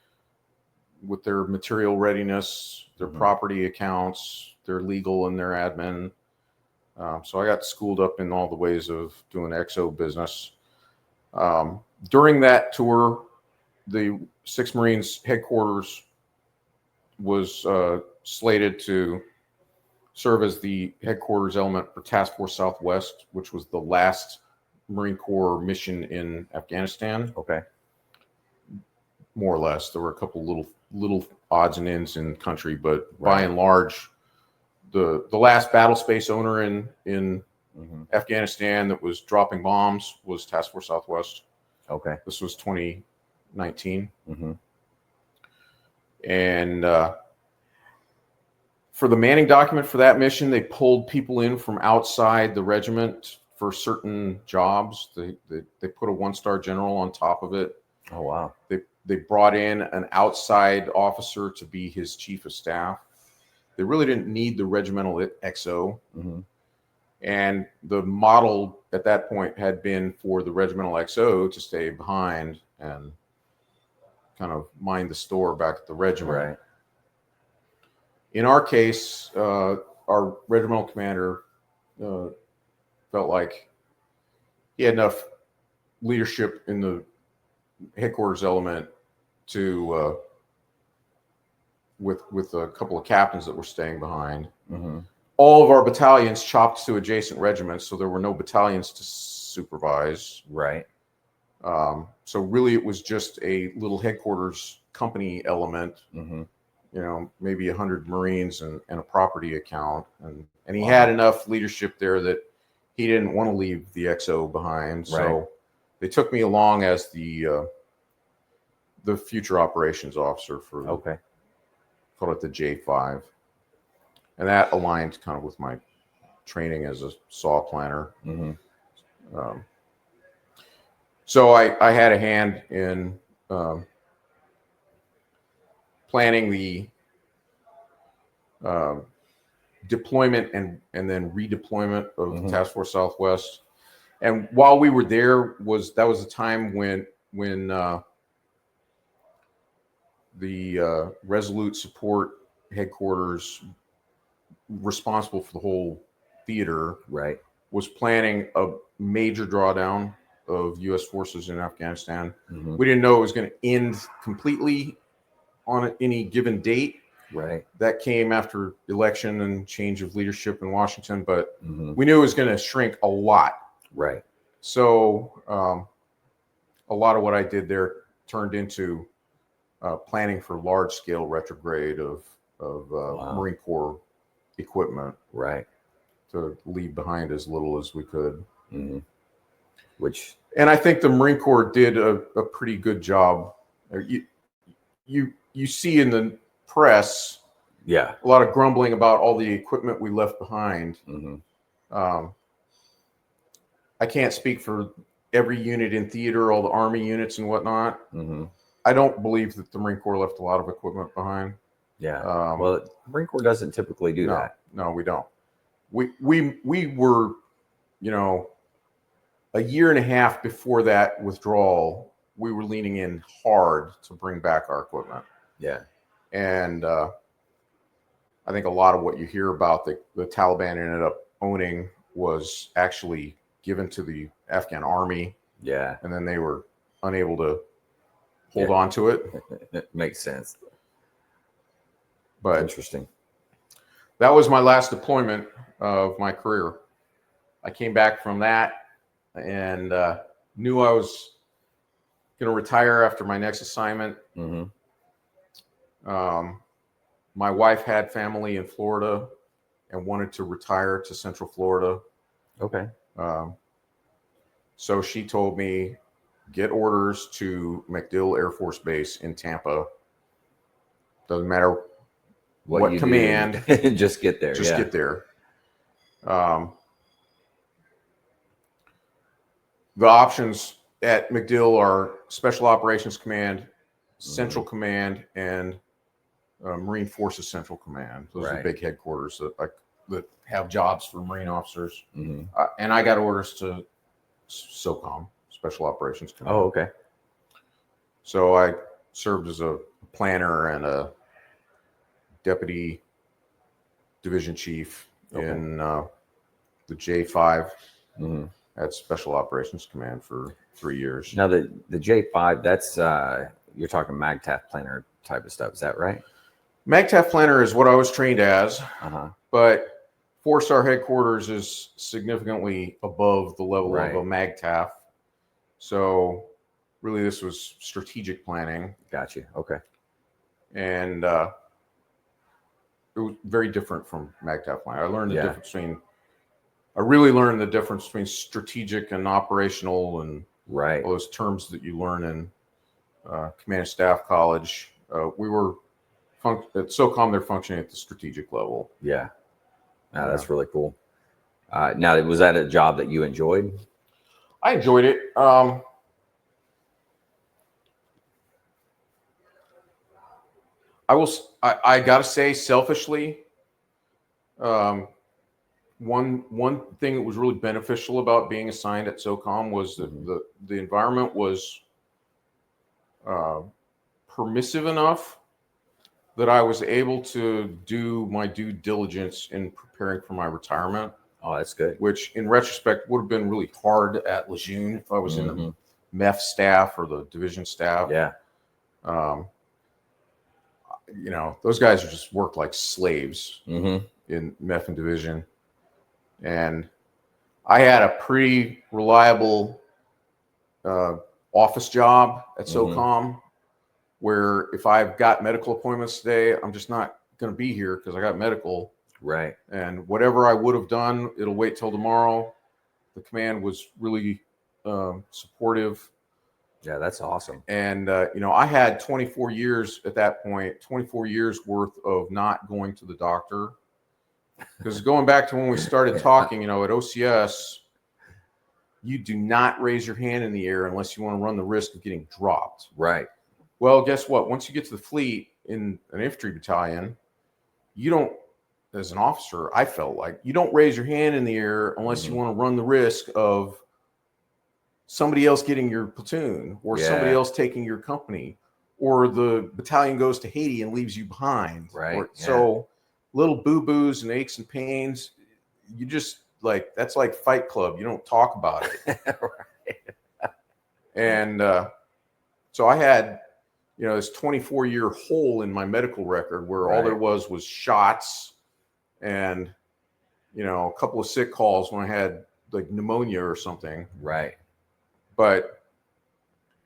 with their material readiness, their property accounts, their legal and their admin. So I got schooled up in all the ways of doing XO business. During that tour, the 6th Marines headquarters was slated to serve as the headquarters element for Task Force Southwest, which was the last Marine Corps mission in Afghanistan. Okay. More or less. There were a couple little odds and ends in country, but by and large, the last battle space owner in Afghanistan that was dropping bombs was Task Force Southwest. Okay. This was 2019. Mm-hmm. And for the manning document for that mission, they pulled people in from outside the regiment for certain jobs. They put a 1-star general on top of it. Oh, wow. They brought in an outside officer to be his chief of staff. They really didn't need the regimental XO. Mm-hmm. And the model at that point had been for the regimental XO to stay behind and kind of mind the store back at the regiment. Right. In our case, our regimental commander felt like he had enough leadership in the headquarters element to, with a couple of captains that were staying behind. Mm-hmm. All of our battalions chopped to adjacent regiments, so there were no battalions to supervise. Right. So really, it was just a little headquarters company element. Mm-hmm. You know, maybe 100 Marines and a property account, and he had enough leadership there that he didn't want to leave the XO behind. So they took me along as the future operations officer for call it the J5. And that aligned kind of with my training as a SAW planner. Mm-hmm. So I had a hand in planning the deployment and then redeployment of Task Force Southwest. And while we were there, that was a time when the Resolute Support headquarters, responsible for the whole theater, was planning a major drawdown of U.S. forces in Afghanistan. Mm-hmm. We didn't know it was going to end completely on any given date. Right. That came after election and change of leadership in Washington, but we knew it was going to shrink a lot. Right. So a lot of what I did there turned into planning for large-scale retrograde of Marine Corps equipment, to leave behind as little as we could. Mm-hmm. And I think the Marine Corps did a pretty good job. You see in the press, a lot of grumbling about all the equipment we left behind. Mm-hmm. I can't speak for every unit in theater, all the Army units and whatnot. Mm-hmm. I don't believe that the Marine Corps left a lot of equipment behind. Yeah. Well, the Marine Corps doesn't typically do that. No, we don't. We were, a year and a half before that withdrawal, we were leaning in hard to bring back our equipment. Yeah. And I think a lot of what you hear about the Taliban ended up owning was actually given to the Afghan army. Yeah. And then they were unable to hold on to it. It makes sense. But interesting. That was my last deployment of my career. I came back from that and knew I was going to retire after my next assignment. Mm-hmm. My wife had family in Florida and wanted to retire to Central Florida. Okay. So she told me, get orders to MacDill Air Force Base in Tampa. Doesn't matter what command. Just get there. Just get there. The options at MacDill are Special Operations Command, Central Command, and Marine Forces Central Command. Those are the big headquarters that have jobs for Marine officers. Mm-hmm. And I got orders to SOCOM, Special Operations Command. Oh, okay. So I served as a planner and a deputy division chief in the J5 at Special Operations Command for 3 years. Now the J5, that's you're talking MAGTF planner type of stuff. Is that right? MAGTF planner is what I was trained as, Uh-huh. but 4-star headquarters is significantly above the level Right. of a MAGTF. So really this was strategic planning. Got you. Okay. And it was very different from MAGTF planning. I learned the difference between, I really learned the difference between strategic and operational and Right. all those terms that you learn in command and staff college. We were at SOCOM, they're functioning at the strategic level. Yeah. That's really cool. Now, was that a job that you enjoyed? I enjoyed it. I gotta say, selfishly, one thing that was really beneficial about being assigned at SOCOM was that the environment was permissive enough that I was able to do my due diligence in preparing for my retirement. Oh, that's good. Which, in retrospect, would have been really hard at Lejeune if I was in the MEF staff or the division staff. Yeah. You know, those guys are just worked like slaves Mm-hmm. in MEF and division. And I had a pretty reliable office job at SOCOM where if I've got medical appointments today, I'm just not going to be here because I got medical. Right. And whatever I would have done, it'll wait till tomorrow. The command was really supportive. Yeah, that's awesome. And, you know, I had 24 years at that point, 24 years worth of not going to the doctor. Because going back to when we started talking, you know, at OCS, you do not raise your hand in the air unless you want to run the risk of getting dropped. Right. Well, guess what? Once you get to the fleet in an infantry battalion, you don't, as an officer, I felt like you don't raise your hand in the air unless you want to run the risk of somebody else getting your platoon or somebody else taking your company, or the battalion goes to Haiti and leaves you behind. Right. So little boo-boos and aches and pains, you just like, that's like Fight Club. You don't talk about it. Right. And so I had, you know, this 24-year hole in my medical record where all there was shots and, you know, a couple of sick calls when I had like pneumonia or something. Right. But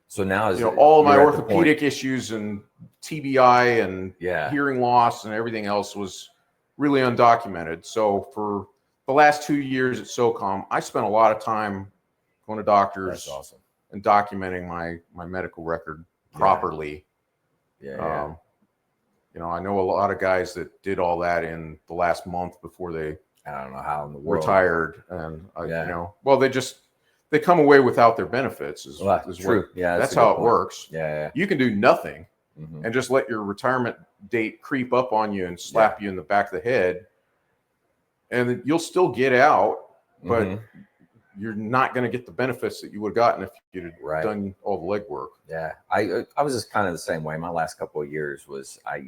so now, you know, all of my orthopedic issues and TBI and hearing loss and everything else was really undocumented. So for the last 2 years at SOCOM, I spent a lot of time going to doctors and documenting my medical record properly. You know, I know a lot of guys that did all that in the last month before they, I don't know how in the world, retired, and you know, well, they come away without their benefits. Is true. That's how it works. Yeah. You can do nothing and just let your retirement date creep up on you and slap you in the back of the head, and you'll still get out, but you're not going to get the benefits that you would have gotten if you'd have done all the legwork. Yeah, I was just kind of the same way. My last couple of years was I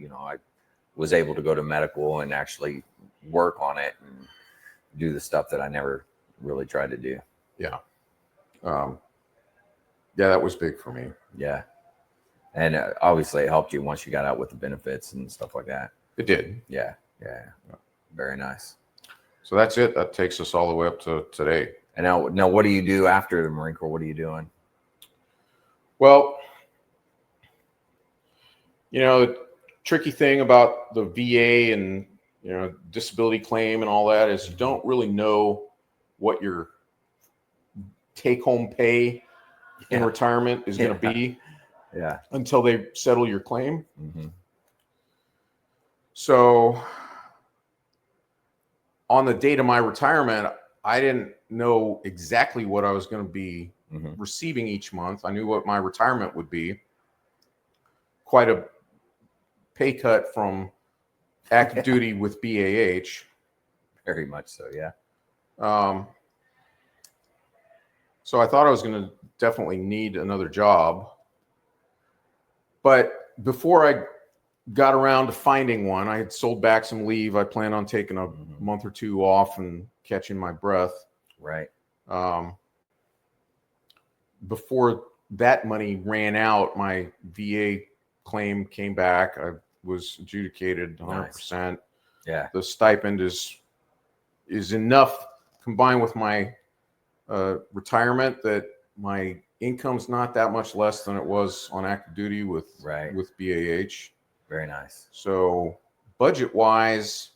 was able to go to medical and actually work on it and do the stuff that I never really tried to do. Yeah. That was big for me. Yeah. And obviously it helped you once you got out with the benefits and stuff like that. It did. Yeah. Very nice. So that's it. That takes us all the way up to today. And now what do you do after the Marine Corps? What are you doing? Well, you know, the tricky thing about the VA and, you know, disability claim and all that is you don't really know what your take-home pay in retirement is going to be until they settle your claim. So on the date of my retirement, I didn't know exactly what I was going to be receiving each month. I knew what my retirement would be. Quite a pay cut from active duty with BAH. Very much so, yeah. So I thought I was going to definitely need another job. But before I got around to finding one, I had sold back some leave. I planned on taking a month or two off and catching my breath. Right. Before that money ran out, my VA claim came back. I was adjudicated 100%. Nice. Yeah. The stipend is enough combined with my retirement that my income's not that much less than it was on active duty with BAH. Very nice. So budget wise,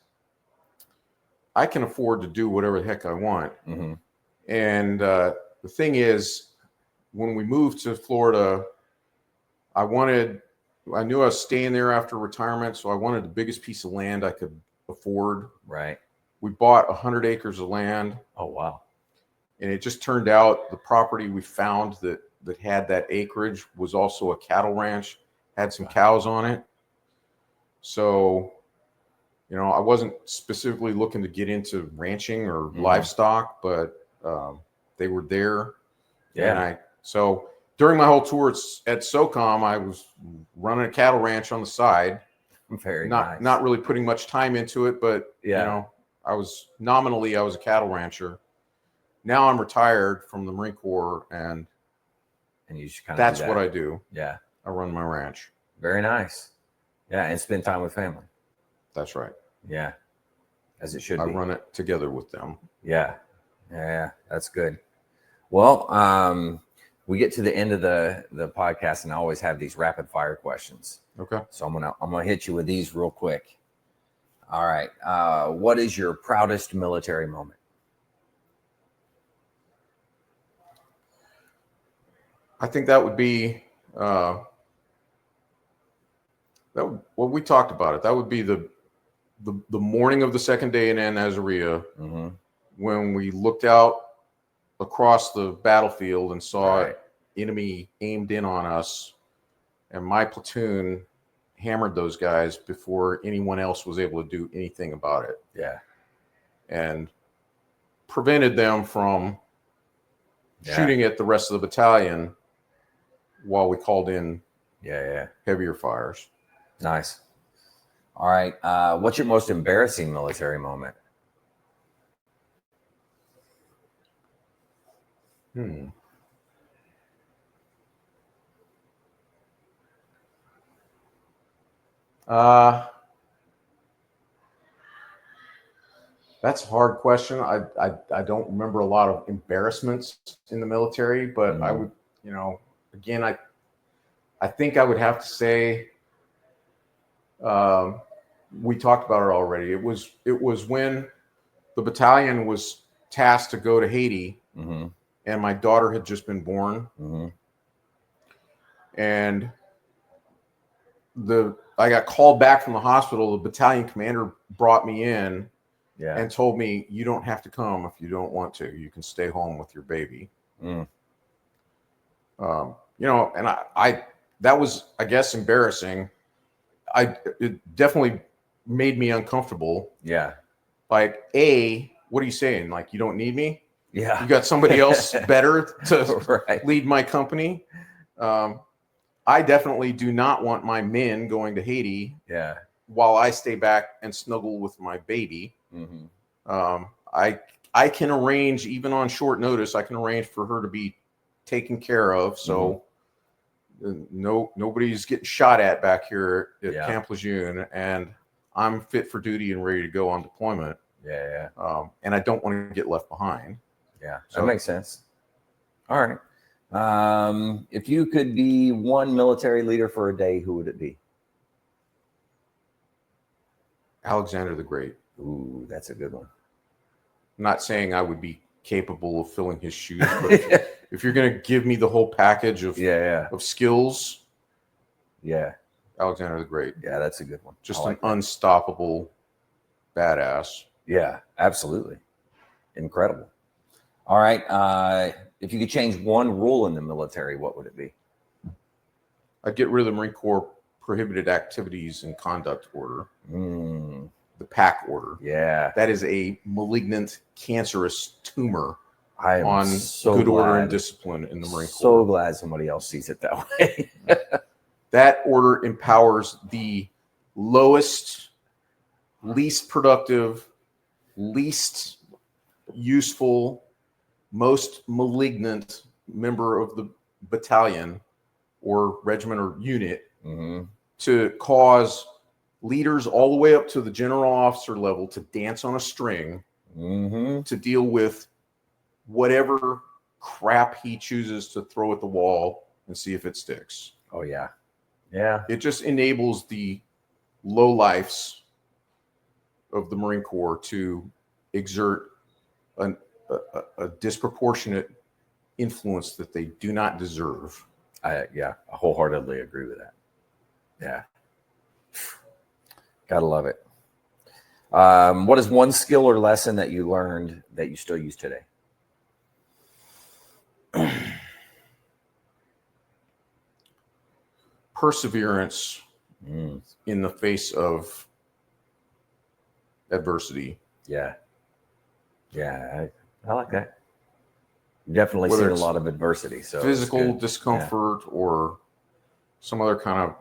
I can afford to do whatever the heck I want. Mm-hmm. And the thing is, when we moved to Florida, I knew I was staying there after retirement, so I wanted the biggest piece of land I could afford. Right. We bought 100 acres of land. Oh, wow. And it just turned out the property we found that had that acreage was also a cattle ranch, had some cows on it. So, I wasn't specifically looking to get into ranching or livestock, but they were there. Yeah. And so during my whole tour at SOCOM, I was running a cattle ranch on the side. Very nice. Not really putting much time into it, but I was a cattle rancher. Now I'm retired from the Marine Corps, and you should kind of that's what I do. Yeah. I run my ranch. Very nice. Yeah, and spend time with family. That's right. Yeah, as it should be. I run it together with them. Yeah, that's good. Well, we get to the end of the podcast, and I always have these rapid fire questions. Okay. So I'm gonna hit you with these real quick. All right. What is your proudest military moment? I think that would be what we talked about it. That would be the morning of the second day in Nazaria, when we looked out across the battlefield and saw enemy aimed in on us, and my platoon hammered those guys before anyone else was able to do anything about it. Yeah. And prevented them from shooting at the rest of the battalion while we called in heavier fires. Nice. All right. What's your most embarrassing military moment? That's a hard question. I don't remember a lot of embarrassments in the military, but I would, again, I think I would have to say, we talked about it already. It was when the battalion was tasked to go to Haiti, and my daughter had just been born, and I got called back from the hospital. The battalion commander brought me in and told me, "You don't have to come if you don't want to. You can stay home with your baby." And that was, I guess, embarrassing. It definitely made me uncomfortable. Yeah. Like, what are you saying? Like, you don't need me? Yeah. You got somebody else better to lead my company? I definitely do not want my men going to Haiti while I stay back and snuggle with my baby. I can arrange, even on short notice, I can arrange for her to be taken care of. So nobody's getting shot at back here at Camp Lejeune, and I'm fit for duty and ready to go on deployment. And I don't want to get left behind. That makes sense. All right. If you could be one military leader for a day, who would it be? Alexander the Great. Ooh, that's a good one. I'm not saying I would be capable of filling his shoes, but if you're going to give me the whole package of skills, Alexander the Great. Yeah, that's a good one. Just an unstoppable badass. Yeah, absolutely. Incredible. All right. If you could change one rule in the military, what would it be? I'd get rid of the Marine Corps prohibited activities and conduct order. The PAC order. Yeah. That is a malignant, cancerous tumor I am on so good order glad. and discipline in the Marine So Corps. glad somebody else sees it that way. That order empowers the lowest, least productive, least useful, most malignant member of the battalion or regiment or unit to cause leaders all the way up to the general officer level to dance on a string to deal with whatever crap he chooses to throw at the wall and see if it sticks. Oh, yeah. Yeah. It just enables the lowlifes of the Marine Corps to exert a disproportionate influence that they do not deserve. I wholeheartedly agree with that. Yeah. Gotta love it. What is one skill or lesson that you learned that you still use today? Perseverance in the face of adversity. Yeah. Yeah. I like that. Definitely Whether seen a it's lot of adversity. So physical discomfort or some other kind of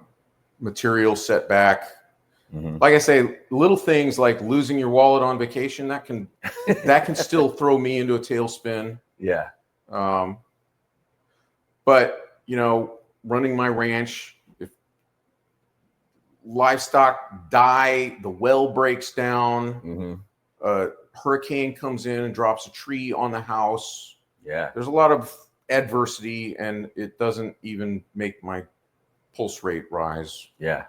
material setback. Like I say, little things like losing your wallet on vacation, that can still throw me into a tailspin. Yeah. But running my ranch, if livestock die, the well breaks down, a hurricane comes in and drops a tree on the house. Yeah. There's a lot of adversity, and it doesn't even make my pulse rate rise. Yeah.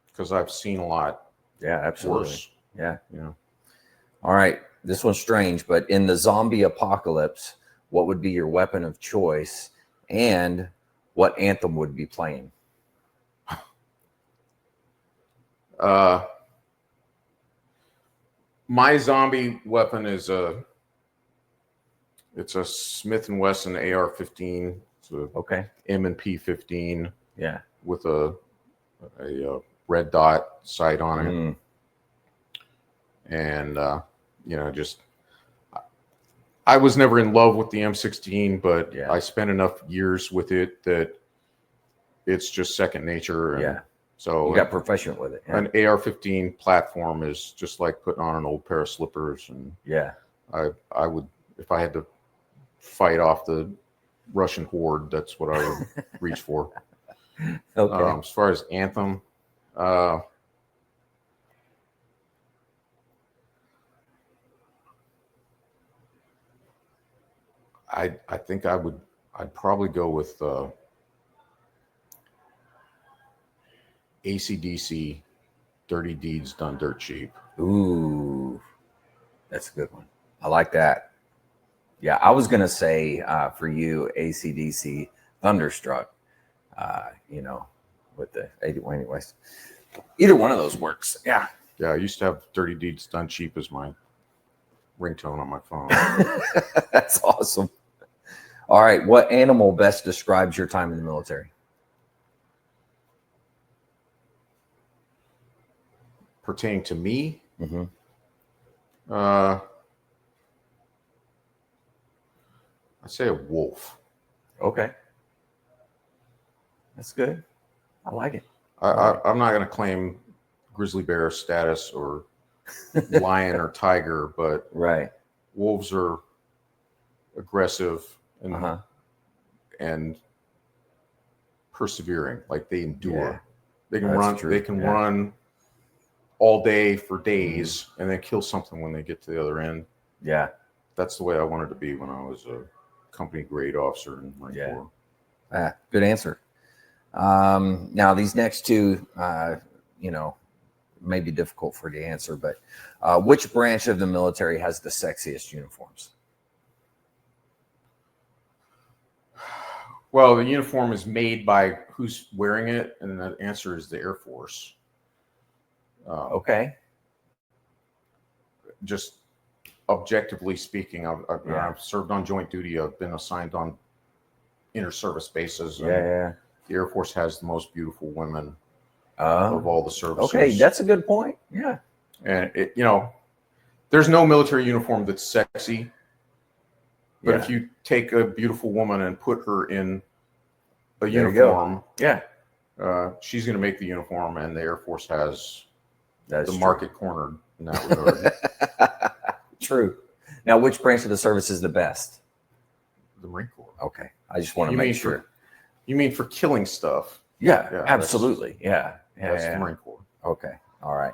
Because I've seen a lot. Yeah, absolutely. Worse. Yeah. All right. This one's strange, but in the zombie apocalypse, what would be your weapon of choice, and what anthem would be playing? My zombie weapon is it's a Smith & Wesson AR-15. It's a M&P 15. Yeah. With a red dot sight on it. And just I was never in love with the M16, but I spent enough years with it that it's just second nature. And so you got proficient with it. An AR-15 platform is just like putting on an old pair of slippers. And I would, if I had to fight off the Russian horde, that's what I would reach for. As far as anthem, I think I'd probably go with AC/DC, Dirty Deeds Done Dirt Cheap. Ooh, that's a good one. I like that. Yeah, I was going to say for you, AC/DC, Thunderstruck, with the 81 anyways. Either one of those works. Yeah. Yeah, I used to have Dirty Deeds Done Cheap as my ringtone on my phone. That's awesome. All right. What animal best describes your time in the military? Pertaining to me? I'd say a wolf. Okay. That's good. I like it. I'm not going to claim grizzly bear status or lion or tiger, but wolves are aggressive and persevering. Like they endure. They can run. True. They can run all day for days and then kill something when they get to the other end. Yeah, that's the way I wanted to be when I was a company grade officer in Marine Corps. Good answer. Now these next two, may be difficult for you to answer, but which branch of the military has the sexiest uniforms? Well, the uniform is made by who's wearing it, and the answer is the Air Force. Just objectively speaking, I've served on joint duty. I've been assigned on inter-service bases. The Air Force has the most beautiful women of all the services. Okay, that's a good point. Yeah. And there's no military uniform that's sexy. But Yeah. if you take a beautiful woman and put her in a There you uniform, Yeah. she's going to make the uniform, and the Air Force has That's the true. market cornered in that regard. True. Now, which branch of the service is the best? The Marine Corps. Okay. I just want to You make mean sure. You mean for killing stuff? Yeah, Yeah, absolutely. Yeah. That's the Marine Corps. Okay. All right.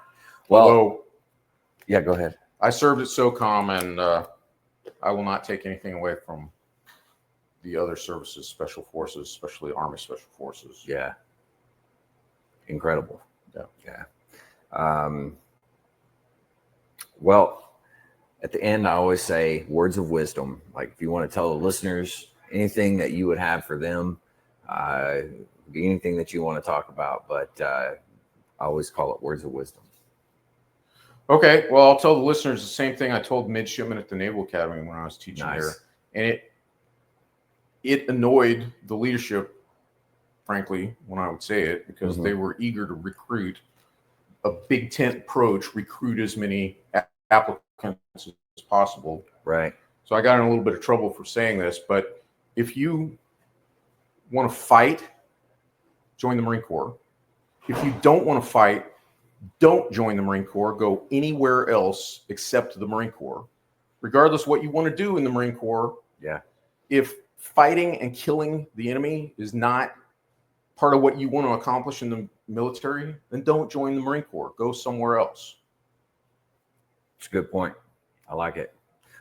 Well, Although yeah, go ahead. I served at SOCOM, and I will not take anything away from the other services, Special Forces, especially Army Special Forces. Yeah. Incredible. Yeah. Well, at the end, I always say words of wisdom. Like if you want to tell the listeners anything that you would have for them, anything that you want to talk about, but I always call it words of wisdom. Okay, well, I'll tell the listeners the same thing I told midshipmen at the Naval Academy when I was teaching there, and it annoyed the leadership, frankly, when I would say it, because they were eager to recruit a big tent approach, recruit as many applicants as possible. Right. So I got in a little bit of trouble for saying this, but if you want to fight, join the Marine Corps. If you don't want to fight, don't join the Marine Corps. Go anywhere else except the Marine Corps. Regardless what you want to do in the Marine Corps, if fighting and killing the enemy is not part of what you want to accomplish in the military, then don't join the Marine Corps. Go somewhere else. It's a good point. I like it.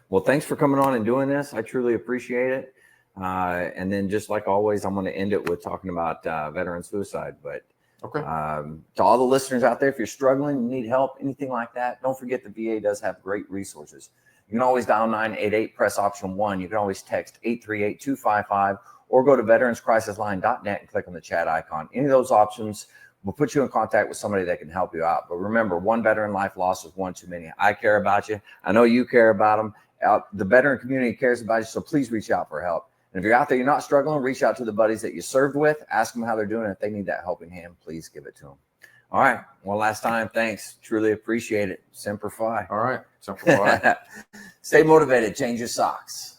Well, thanks for coming on and doing this. I truly appreciate it. And then just like always, I'm going to end it with talking about veteran suicide. But Okay. to all the listeners out there, if you're struggling, you need help, anything like that, don't forget the VA does have great resources. You can always dial 988, press option 1. You can always text 838-255 or go to veteranscrisisline.net and click on the chat icon. Any of those options will put you in contact with somebody that can help you out. But remember, one veteran life loss is one too many. I care about you. I know you care about them. The veteran community cares about you, so please reach out for help. And if you're out there, you're not struggling, reach out to the buddies that you served with, ask them how they're doing. If they need that helping hand, please give it to them. All right. One last time. Thanks. Truly appreciate it. Semper Fi. All right. Semper Fi. Stay motivated. Change your socks.